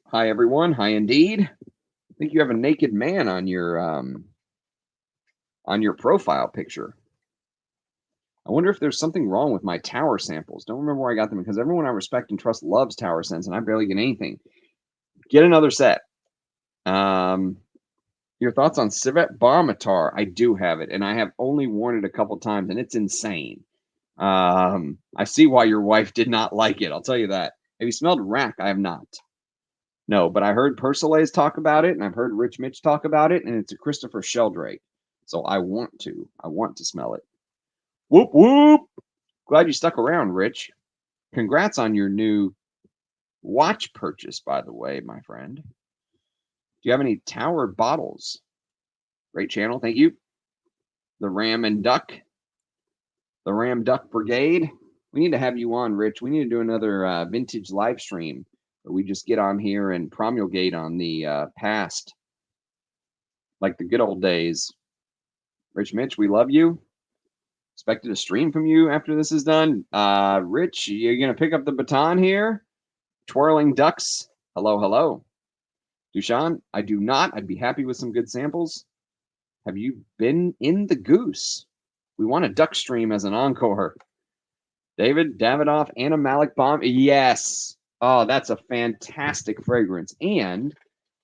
Hi, everyone. Hi, indeed. I think you have a naked man on your profile picture. I wonder if there's something wrong with my tower samples. Don't remember where I got them because everyone I respect and trust loves tower scents, and I barely get anything. Get another set. Your thoughts on Civet Barmatar? I do have it, and I have only worn it a couple times, and it's insane. I see why your wife did not like it. I'll tell you that. Have you smelled Rack? I have not. No, but I heard Persolays talk about it, and I've heard Rich Mitch talk about it, and it's a Christopher Sheldrake. So I want to smell it. Whoop, whoop. Glad you stuck around, Rich. Congrats on your new watch purchase, by the way, my friend. Do you have any Tower bottles? Great channel. Thank you. The Ram and Duck. The Ram Duck Brigade. We need to have you on, Rich. We need to do another vintage live stream where we just get on here and promulgate on the past, like the good old days. Rich Mitch, we love you. Expected a stream from you after this is done. Rich, you're going to pick up the baton here? Twirling Ducks. Hello, hello. Dushan, I do not. I'd be happy with some good samples. Have you been in the Goose? We want a duck stream as an encore. David, Davidoff, Anna Malik Bomb. Yes. Oh, that's a fantastic fragrance. And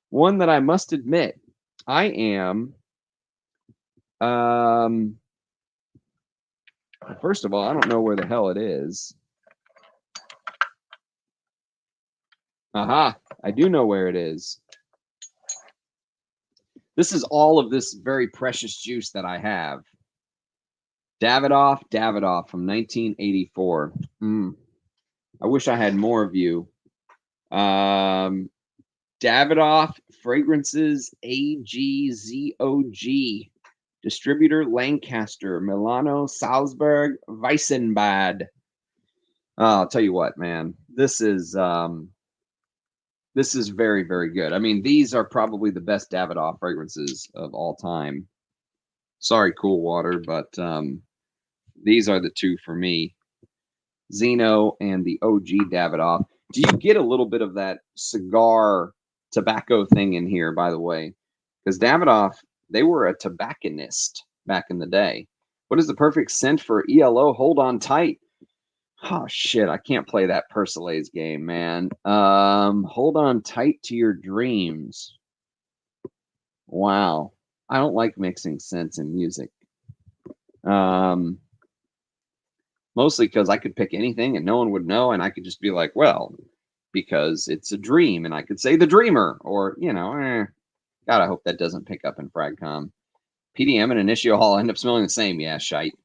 one that I must admit, I am... first of all, I don't know where the hell it is. Aha, I do know where it is. This is all of this very precious juice that I have. Davidoff from 1984. I wish I had more of you. Davidoff Fragrances AGZOG. Distributor Lancaster, Milano, Salzburg, Weissenbad. I'll tell you what, man. This is very, very good. I mean, these are probably the best Davidoff fragrances of all time. Sorry, Cool Water, but these are the two for me. Zeno and the OG Davidoff. Do you get a little bit of that cigar tobacco thing in here, by the way? Because Davidoff, they were a tobacconist back in the day. What is the perfect scent for ELO? Hold on tight. Oh, shit. I can't play that Persola's game, man. Hold on tight to your dreams. Wow. I don't like mixing scents in music. Mostly because I could pick anything and no one would know, and I could just be like, well, because it's a dream, and I could say the dreamer, or, God, I hope that doesn't pick up in Fragcom. PDM and Initio Hall end up smelling the same. Yeah, shite.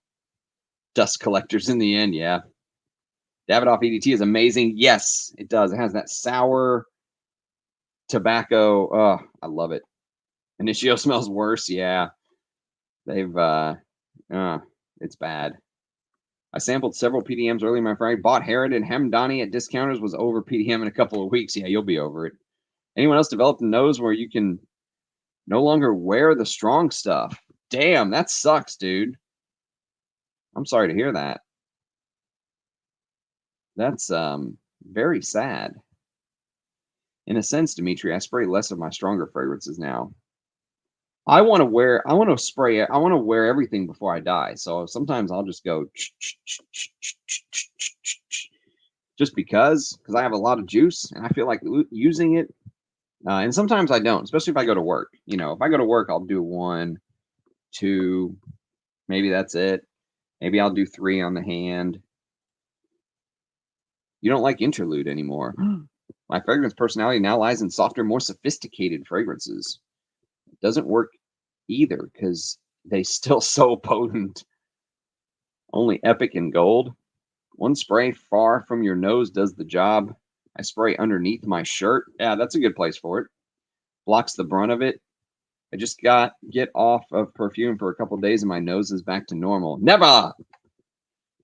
Dust collectors in the end, yeah. Davidoff EDT is amazing. Yes, it does. It has that sour tobacco. Oh, I love it. Initio smells worse. Yeah. They've, it's bad. I sampled several PDMs early in my Friday. Bought Herod and Hemdani at discounters. Was over PDM in a couple of weeks. Yeah, you'll be over it. Anyone else developed a nose where you can no longer wear the strong stuff? Damn, that sucks, dude. I'm sorry to hear that. That's very sad. In a sense, Dimitri, I spray less of my stronger fragrances now. I want to wear everything before I die. So sometimes I'll just go just because I have a lot of juice and I feel like using it. And sometimes I don't, especially if I go to work. If I go to work, I'll do 1, 2, maybe that's it. Maybe I'll do 3 on the hand. You don't like interlude anymore. My fragrance personality now lies in softer, more sophisticated fragrances. It doesn't work either because they still so potent. Only Epic and Gold. One spray far from your nose does the job. I spray underneath my shirt. Yeah, that's a good place for it. Blocks the brunt of it. I just get off of perfume for a couple of days and my nose is back to normal. Never!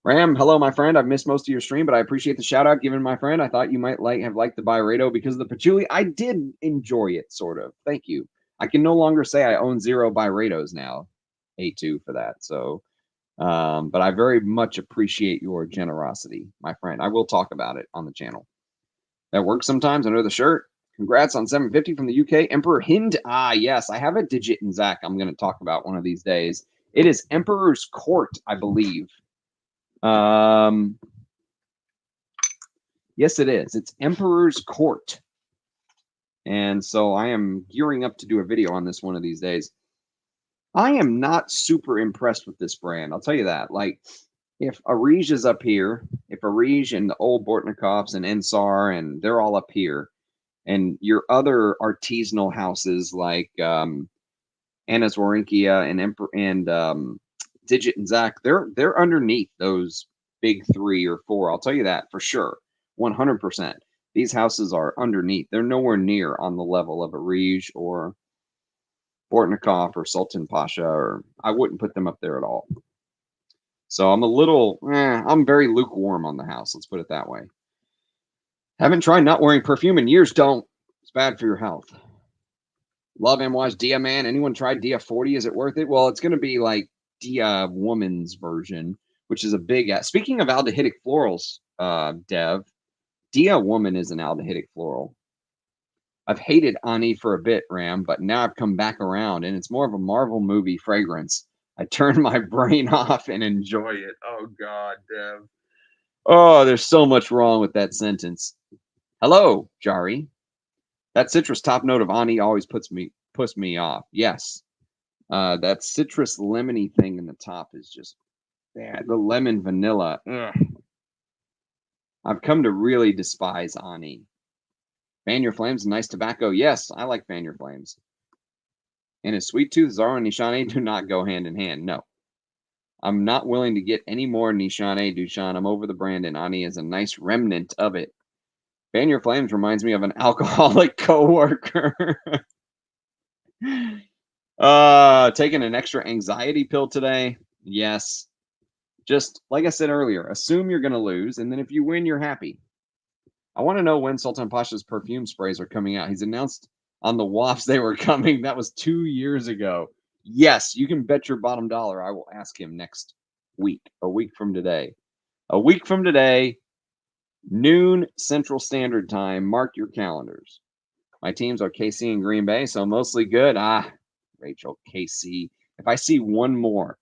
Ram, hello, my friend. I've missed most of your stream, but I appreciate the shout out given my friend. I thought you might have liked the Byredo because of the patchouli. I did enjoy it, sort of. Thank you. I can no longer say I own 0 Byredos now. A2 for that. So, but I very much appreciate your generosity, my friend. I will talk about it on the channel. That works sometimes under the shirt. Congrats on 750 from the UK. Emperor Hind. Ah, yes. I have a digit in Zach I'm going to talk about one of these days. It is Emperor's Court, I believe. Yes, it is. It's Emperor's Court. And so I am gearing up to do a video on this one of these days. I am not super impressed with this brand. I'll tell you that. Like, if Arige is up here, if Arige and the old Bortnikovs and Ensar, and they're all up here, and your other artisanal houses like Anna's Warinkia and Digit and Zach, they're underneath those big 3 or 4. I'll tell you that for sure, 100%. These houses are underneath. They're nowhere near on the level of Arige or Bortnikov or Sultan Pasha, or I wouldn't put them up there at all. So I'm very lukewarm on the house. Let's put it that way. Haven't tried not wearing perfume in years. Don't. It's bad for your health. Love Amouage Dia Man. Anyone tried Dia 40? Is it worth it? Well, it's going to be like Dia Woman's version, which is a big. Speaking of aldehydic florals, Dev, Dia Woman is an aldehydic floral. I've hated Ani for a bit, Ram, but now I've come back around, and it's more of a Marvel movie fragrance. I turn my brain off and enjoy it. Oh, God, Dev. Oh, there's so much wrong with that sentence. Hello, Jari. That citrus top note of Ani always puts me off. Yes. That citrus lemony thing in the top is just, the lemon vanilla. Ugh. I've come to really despise Ani. Fan Your Flames, nice tobacco. Yes, I like Fan Your Flames. And his Sweet Tooth, Zara, and Nishane do not go hand in hand. No. I'm not willing to get any more Nishane Dushan. I'm over the brand, and Ani is a nice remnant of it. Fan Your Flames reminds me of an alcoholic coworker. Taking an extra anxiety pill today. Yes. Just like I said earlier, assume you're going to lose, and then if you win, you're happy. I want to know when Sultan Pasha's perfume sprays are coming out. He's announced on the wafts they were coming. That was 2 years ago. Yes, you can bet your bottom dollar I will ask him next week, a week from today. A week from today, noon Central Standard Time. Mark your calendars. My teams are KC and Green Bay, so mostly good. Rachel, KC. If I see one more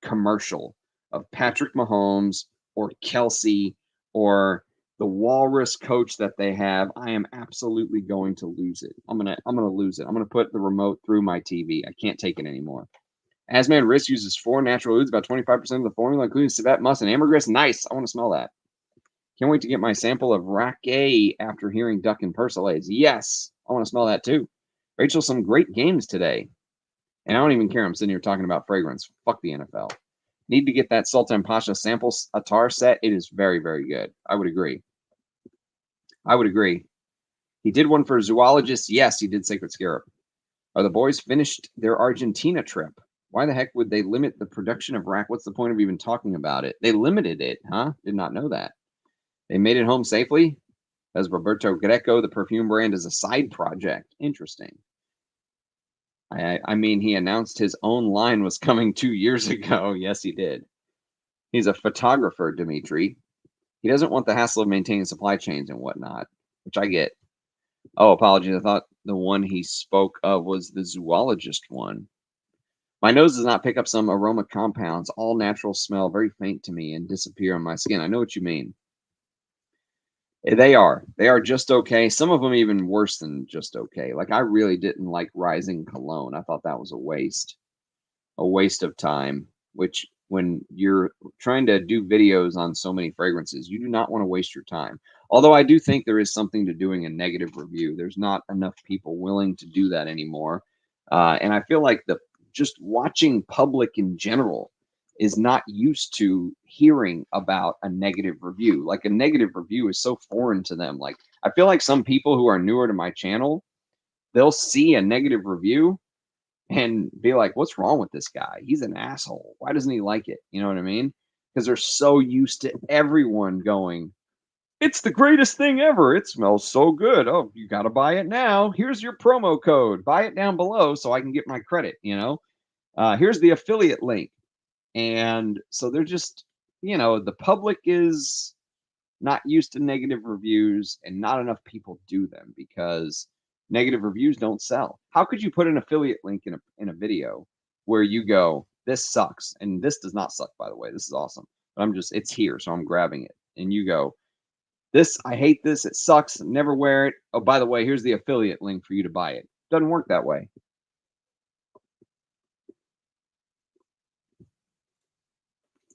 commercial of Patrick Mahomes or Kelsey or the Walrus coach that they have, I am absolutely going to lose it. I'm gonna lose it. I'm gonna put the remote through my TV. I can't take it anymore. Asman Risk uses 4 natural ouds, about 25% of the formula, including civet, musk, and ambergris. Nice. I want to smell that. Can't wait to get my sample of Raquet after hearing Duck and Persolays. Yes, I want to smell that too. Rachel, some great games today. And I don't even care. I'm sitting here talking about fragrance. Fuck the NFL. Need to get that Sultan Pasha sample Attar set. It is very, very good. I would agree. He did one for zoologists. Yes, he did Sacred Scarab. Are the boys finished their Argentina trip? Why the heck would they limit the production of rack? What's the point of even talking about it? They limited it, huh? Did not know that. They made it home safely? As Roberto Greco, the perfume brand is a side project. Interesting. I mean, he announced his own line was coming 2 years ago. Yes, he did. He's a photographer, Dimitri. He doesn't want the hassle of maintaining supply chains and whatnot, which I get. Oh, apologies. I thought the one he spoke of was the zoologist one. My nose does not pick up some aroma compounds. All natural smell very faint to me and disappear on my skin. I know what you mean. They are just okay. Some of them even worse than just okay. Like I really didn't like Rising Cologne. I thought that was a waste of time, which when you're trying to do videos on so many fragrances, you do not want to waste your time. Although I do think there is something to doing a negative review. There's not enough people willing to do that anymore. And I feel like just watching public in general is not used to hearing about a negative review. Like a negative review is so foreign to them. Like I feel like some people who are newer to my channel, they'll see a negative review and be like, what's wrong with this guy? He's an asshole. Why doesn't he like it? You know what I mean? Because they're so used to everyone going, it's the greatest thing ever. It smells so good. Oh, you got to buy it now. Here's your promo code. Buy it down below so I can get my credit. Here's the affiliate link. And so they're just, the public is not used to negative reviews and not enough people do them because negative reviews don't sell. How could you put an affiliate link in a video where you go, this sucks, and this does not suck, by the way, this is awesome, but it's here, so I'm grabbing it, and you go, I hate this, it sucks, never wear it. Oh, by the way, here's the affiliate link for you to buy it. Doesn't work that way.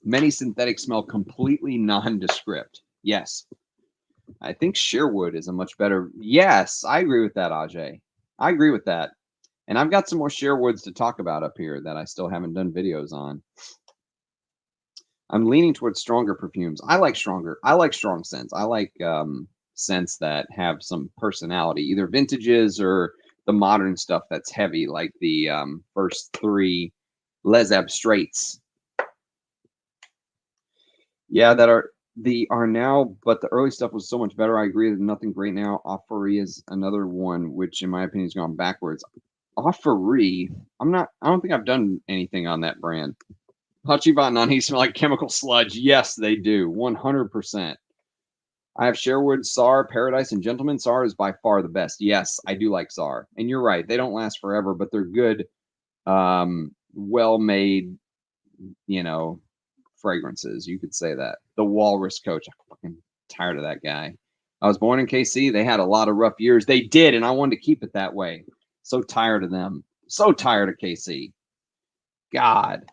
Many synthetics smell completely nondescript. Yes. I think Sherwood is a much better. Yes, I agree with that, Ajay. I agree with that. And I've got some more Sherwoods to talk about up here that I still haven't done videos on. I'm leaning towards stronger perfumes. I like strong scents. I like scents that have some personality, either vintages or the modern stuff that's heavy, like the first 3 Les Abstraits. Yeah, are now, but the early stuff was so much better. I agree that Nothing Great Now. Offery is another one, which in my opinion has gone backwards. Offery, I don't think I've done anything on that brand. Hachiban Nani smell like chemical sludge. Yes, they do. 100%. I have Sherwood, SAR, Paradise, and Gentleman. SAR is by far the best. Yes, I do like SAR. And you're right. They don't last forever, but they're good, well-made, fragrances. You could say that. The Walrus Coach. I'm fucking tired of that guy. I was born in KC. They had a lot of rough years. They did, and I wanted to keep it that way. So tired of them. So tired of KC. God.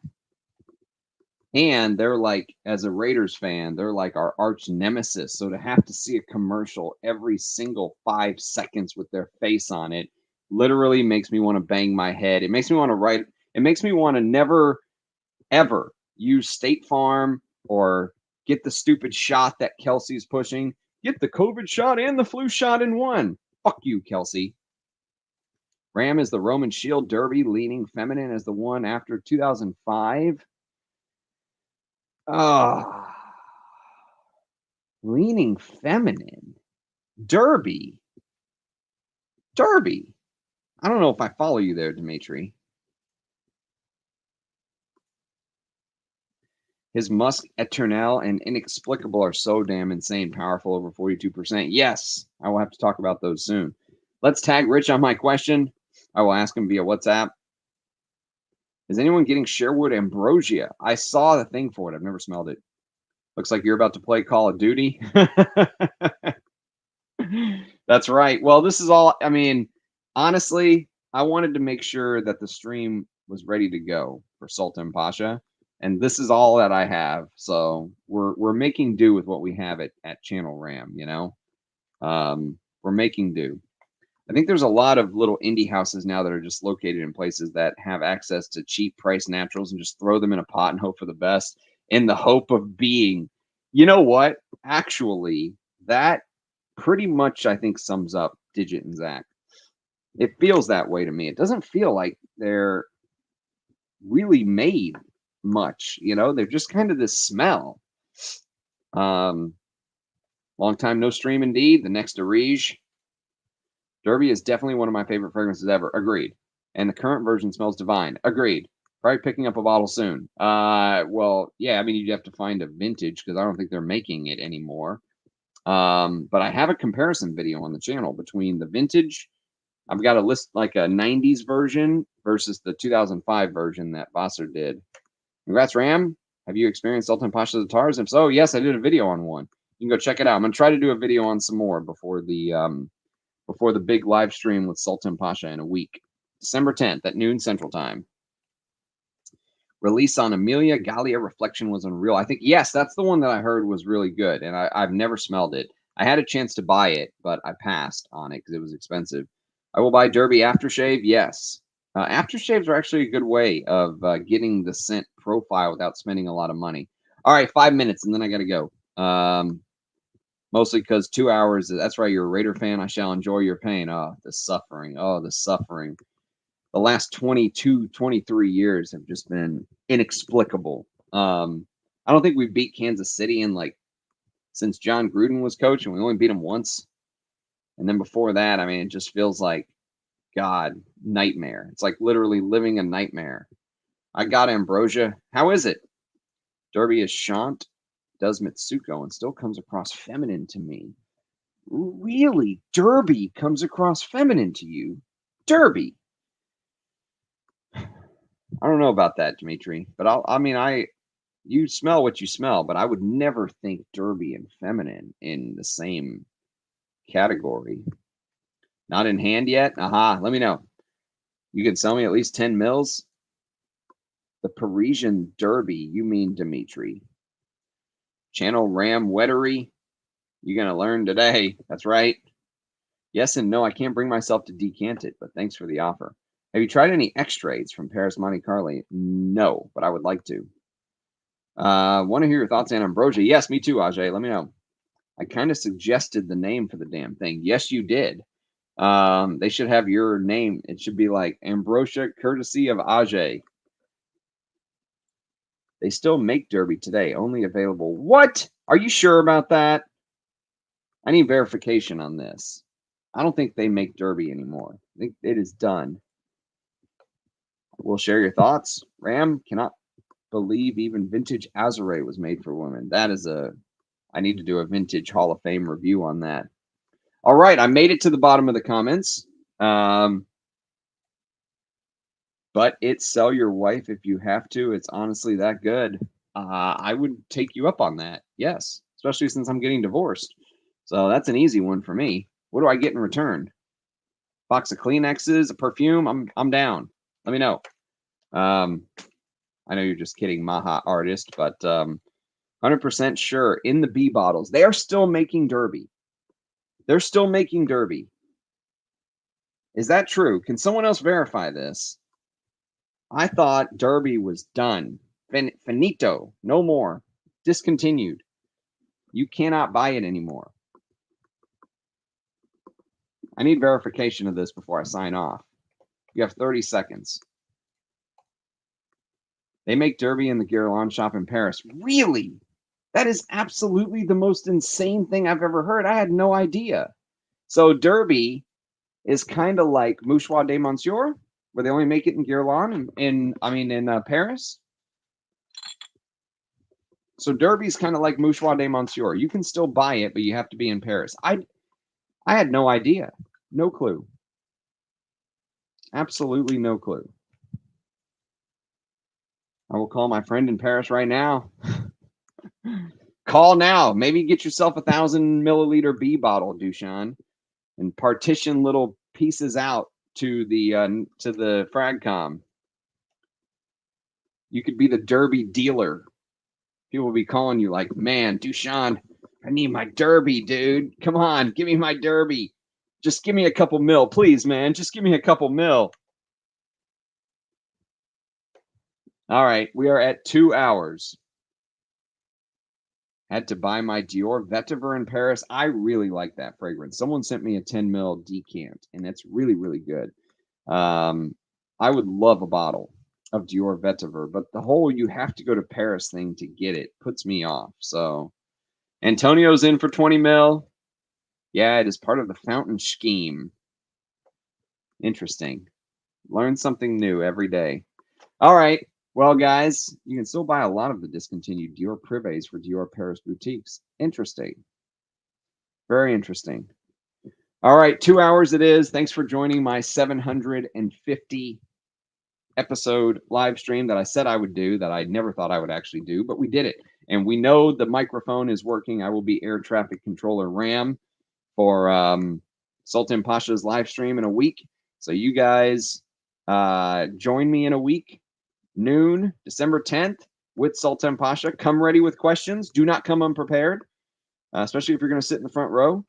And they're like, as a Raiders fan, they're like our arch nemesis. So to have to see a commercial every single 5 seconds with their face on it literally makes me want to bang my head. It makes me want to write. It makes me want to never, ever use State Farm or get the stupid shot that Kelsey's pushing. Get the COVID shot and the flu shot in one. Fuck you, Kelsey. Ram is the Roman Shield Derby. Leaning Feminine as the one after 2005. Leaning Feminine. Derby. I don't know if I follow you there, Dimitri. His Musk Eternal and Inexplicable are so damn insane, powerful, over 42%. Yes, I will have to talk about those soon. Let's tag Rich on my question. I will ask him via WhatsApp. Is anyone getting Sherwood Ambrosia? I saw the thing for it. I've never smelled it. Looks like you're about to play Call of Duty. That's right. Well, this is all, I mean, honestly, I wanted to make sure that the stream was ready to go for Sultan Pasha, and this is all that I have. So we're making do with what we have at Channel Ram, you know. We're making do. I think there's a lot of little indie houses now that are just located in places that have access to cheap price naturals and just throw them in a pot and hope for the best in the hope of being, you know what? Actually, that pretty much, I think, sums up Digit and Zach. It feels that way to me. It doesn't feel like they're really made much, you know? They're just kind of this smell. Long time no stream indeed. The next Arige. Derby is definitely one of my favorite fragrances ever. Agreed. And the current version smells divine. Agreed. Probably picking up a bottle soon. Well, yeah, I mean, you'd have to find a vintage because I don't think they're making it anymore. But I have a comparison video on the channel between the vintage. I've got a list like a 90s version versus the 2005 version that Vassar did. Congrats, Ram. Have you experienced Sultan Pasha's Atars? If so, yes, I did a video on one. You can go check it out. I'm going to try to do a video on some more before the big live stream with Sultan Pasha in a week. December 10th at noon Central Time. Release on Amelia Gallia Reflection was unreal. I think, yes, that's the one that I heard was really good, and I've never smelled it. I had a chance to buy it, but I passed on it because it was expensive. I will buy Derby Aftershave, yes. Aftershaves are actually a good way of getting the scent profile without spending a lot of money. All right, 5 minutes, and then I got to go. Mostly because 2 hours, that's right, you're a Raider fan. I shall enjoy your pain. Oh, the suffering. Oh, the suffering. The last 22, 23 years have just been inexplicable. I don't think we beat Kansas City in since John Gruden was coach, and we only beat them once. And then before that, I mean, it just feels like, God, nightmare. It's like literally living a nightmare. I got Ambrosia. How is it? Derby is Shant, does Mitsuko, and still comes across feminine to me. Really? Derby comes across feminine to you? Derby. I don't know about that, Dimitri, but you smell what you smell, but I would never think Derby and feminine in the same category. Not in hand yet? Aha, let me know. You can sell me at least 10 mils? The Parisian Derby, you mean Dimitri. Channel Ram Wettery, you're going to learn today. That's right. Yes and no, I can't bring myself to decant it, but thanks for the offer. Have you tried any extrades from Paris Monte Carlo? No, but I would like to. Want to hear your thoughts on Ambrosia? Yes, me too, Ajay. Let me know. I kind of suggested the name for the damn thing. Yes, you did. They should have your name. It should be like Ambrosia, courtesy of Ajay. They still make Derby today, only available. What? Are you sure about that? I need verification on this. I don't think they make Derby anymore. I think it is done. We'll share your thoughts. Ram cannot believe even vintage Azure was made for women. That is I need to do a vintage Hall of Fame review on that. All right, I made it to the bottom of the comments. But it's sell your wife if you have to. It's honestly that good. I would take you up on that. Yes, especially since I'm getting divorced. So that's an easy one for me. What do I get in return? Box of Kleenexes, a perfume. I'm down. Let me know. I know you're just kidding, Maha artist, but 100% sure in the B bottles. They are still making Derby. They're still making Derby. Is that true? Can someone else verify this? I thought Derby was done. Finito. No more. Discontinued. You cannot buy it anymore. I need verification of this before I sign off. You have 30 seconds. They make Derby in the Guerlain shop in Paris. Really? That is absolutely the most insane thing I've ever heard. I had no idea. So Derby is kind of like Mouchoir de Monsieur, where they only make it in Guerlain in Paris. So Derby's kind of like Mouchoir de Monsieur. You can still buy it, but you have to be in Paris. I had no idea. No clue. Absolutely no clue. I will call my friend in Paris right now. Call now. Maybe get yourself 1,000 milliliter B bottle, Dushan, and partition little pieces out to the Fragcom. You could be the Derby dealer. People will be calling you like, man, Dushan, I need my Derby, dude. Come on, give me my Derby. Just give me a couple mil, please, man. Just give me a couple mil. All right, we are at 2 hours. Had to buy my Dior Vetiver in Paris. I really like that fragrance. Someone sent me a 10 mil decant, and it's really, really good. I would love a bottle of Dior Vetiver, but the whole you have to go to Paris thing to get it puts me off. So Antonio's in for 20 mil. Yeah, it is part of the fountain scheme. Interesting. Learn something new every day. All right. Well, guys, you can still buy a lot of the discontinued Dior Privés for Dior Paris boutiques. Interesting. Very interesting. All right, 2 hours it is. Thanks for joining my 750 episode live stream that I said I would do, that I never thought I would actually do, but we did it. And we know the microphone is working. I will be air traffic controller RAM for Sultan Pasha's live stream in a week. So you guys join me in a week, noon, December 10th, with Sultan Pasha. Come ready with questions. Do not come unprepared, especially if you're going to sit in the front row.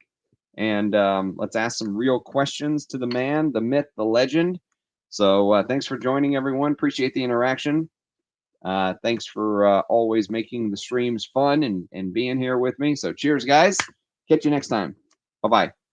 And let's ask some real questions to the man, the myth, the legend. So thanks for joining, everyone. Appreciate the interaction. Thanks for always making the streams fun and being here with me. So cheers, guys. Catch you next time. Bye-bye.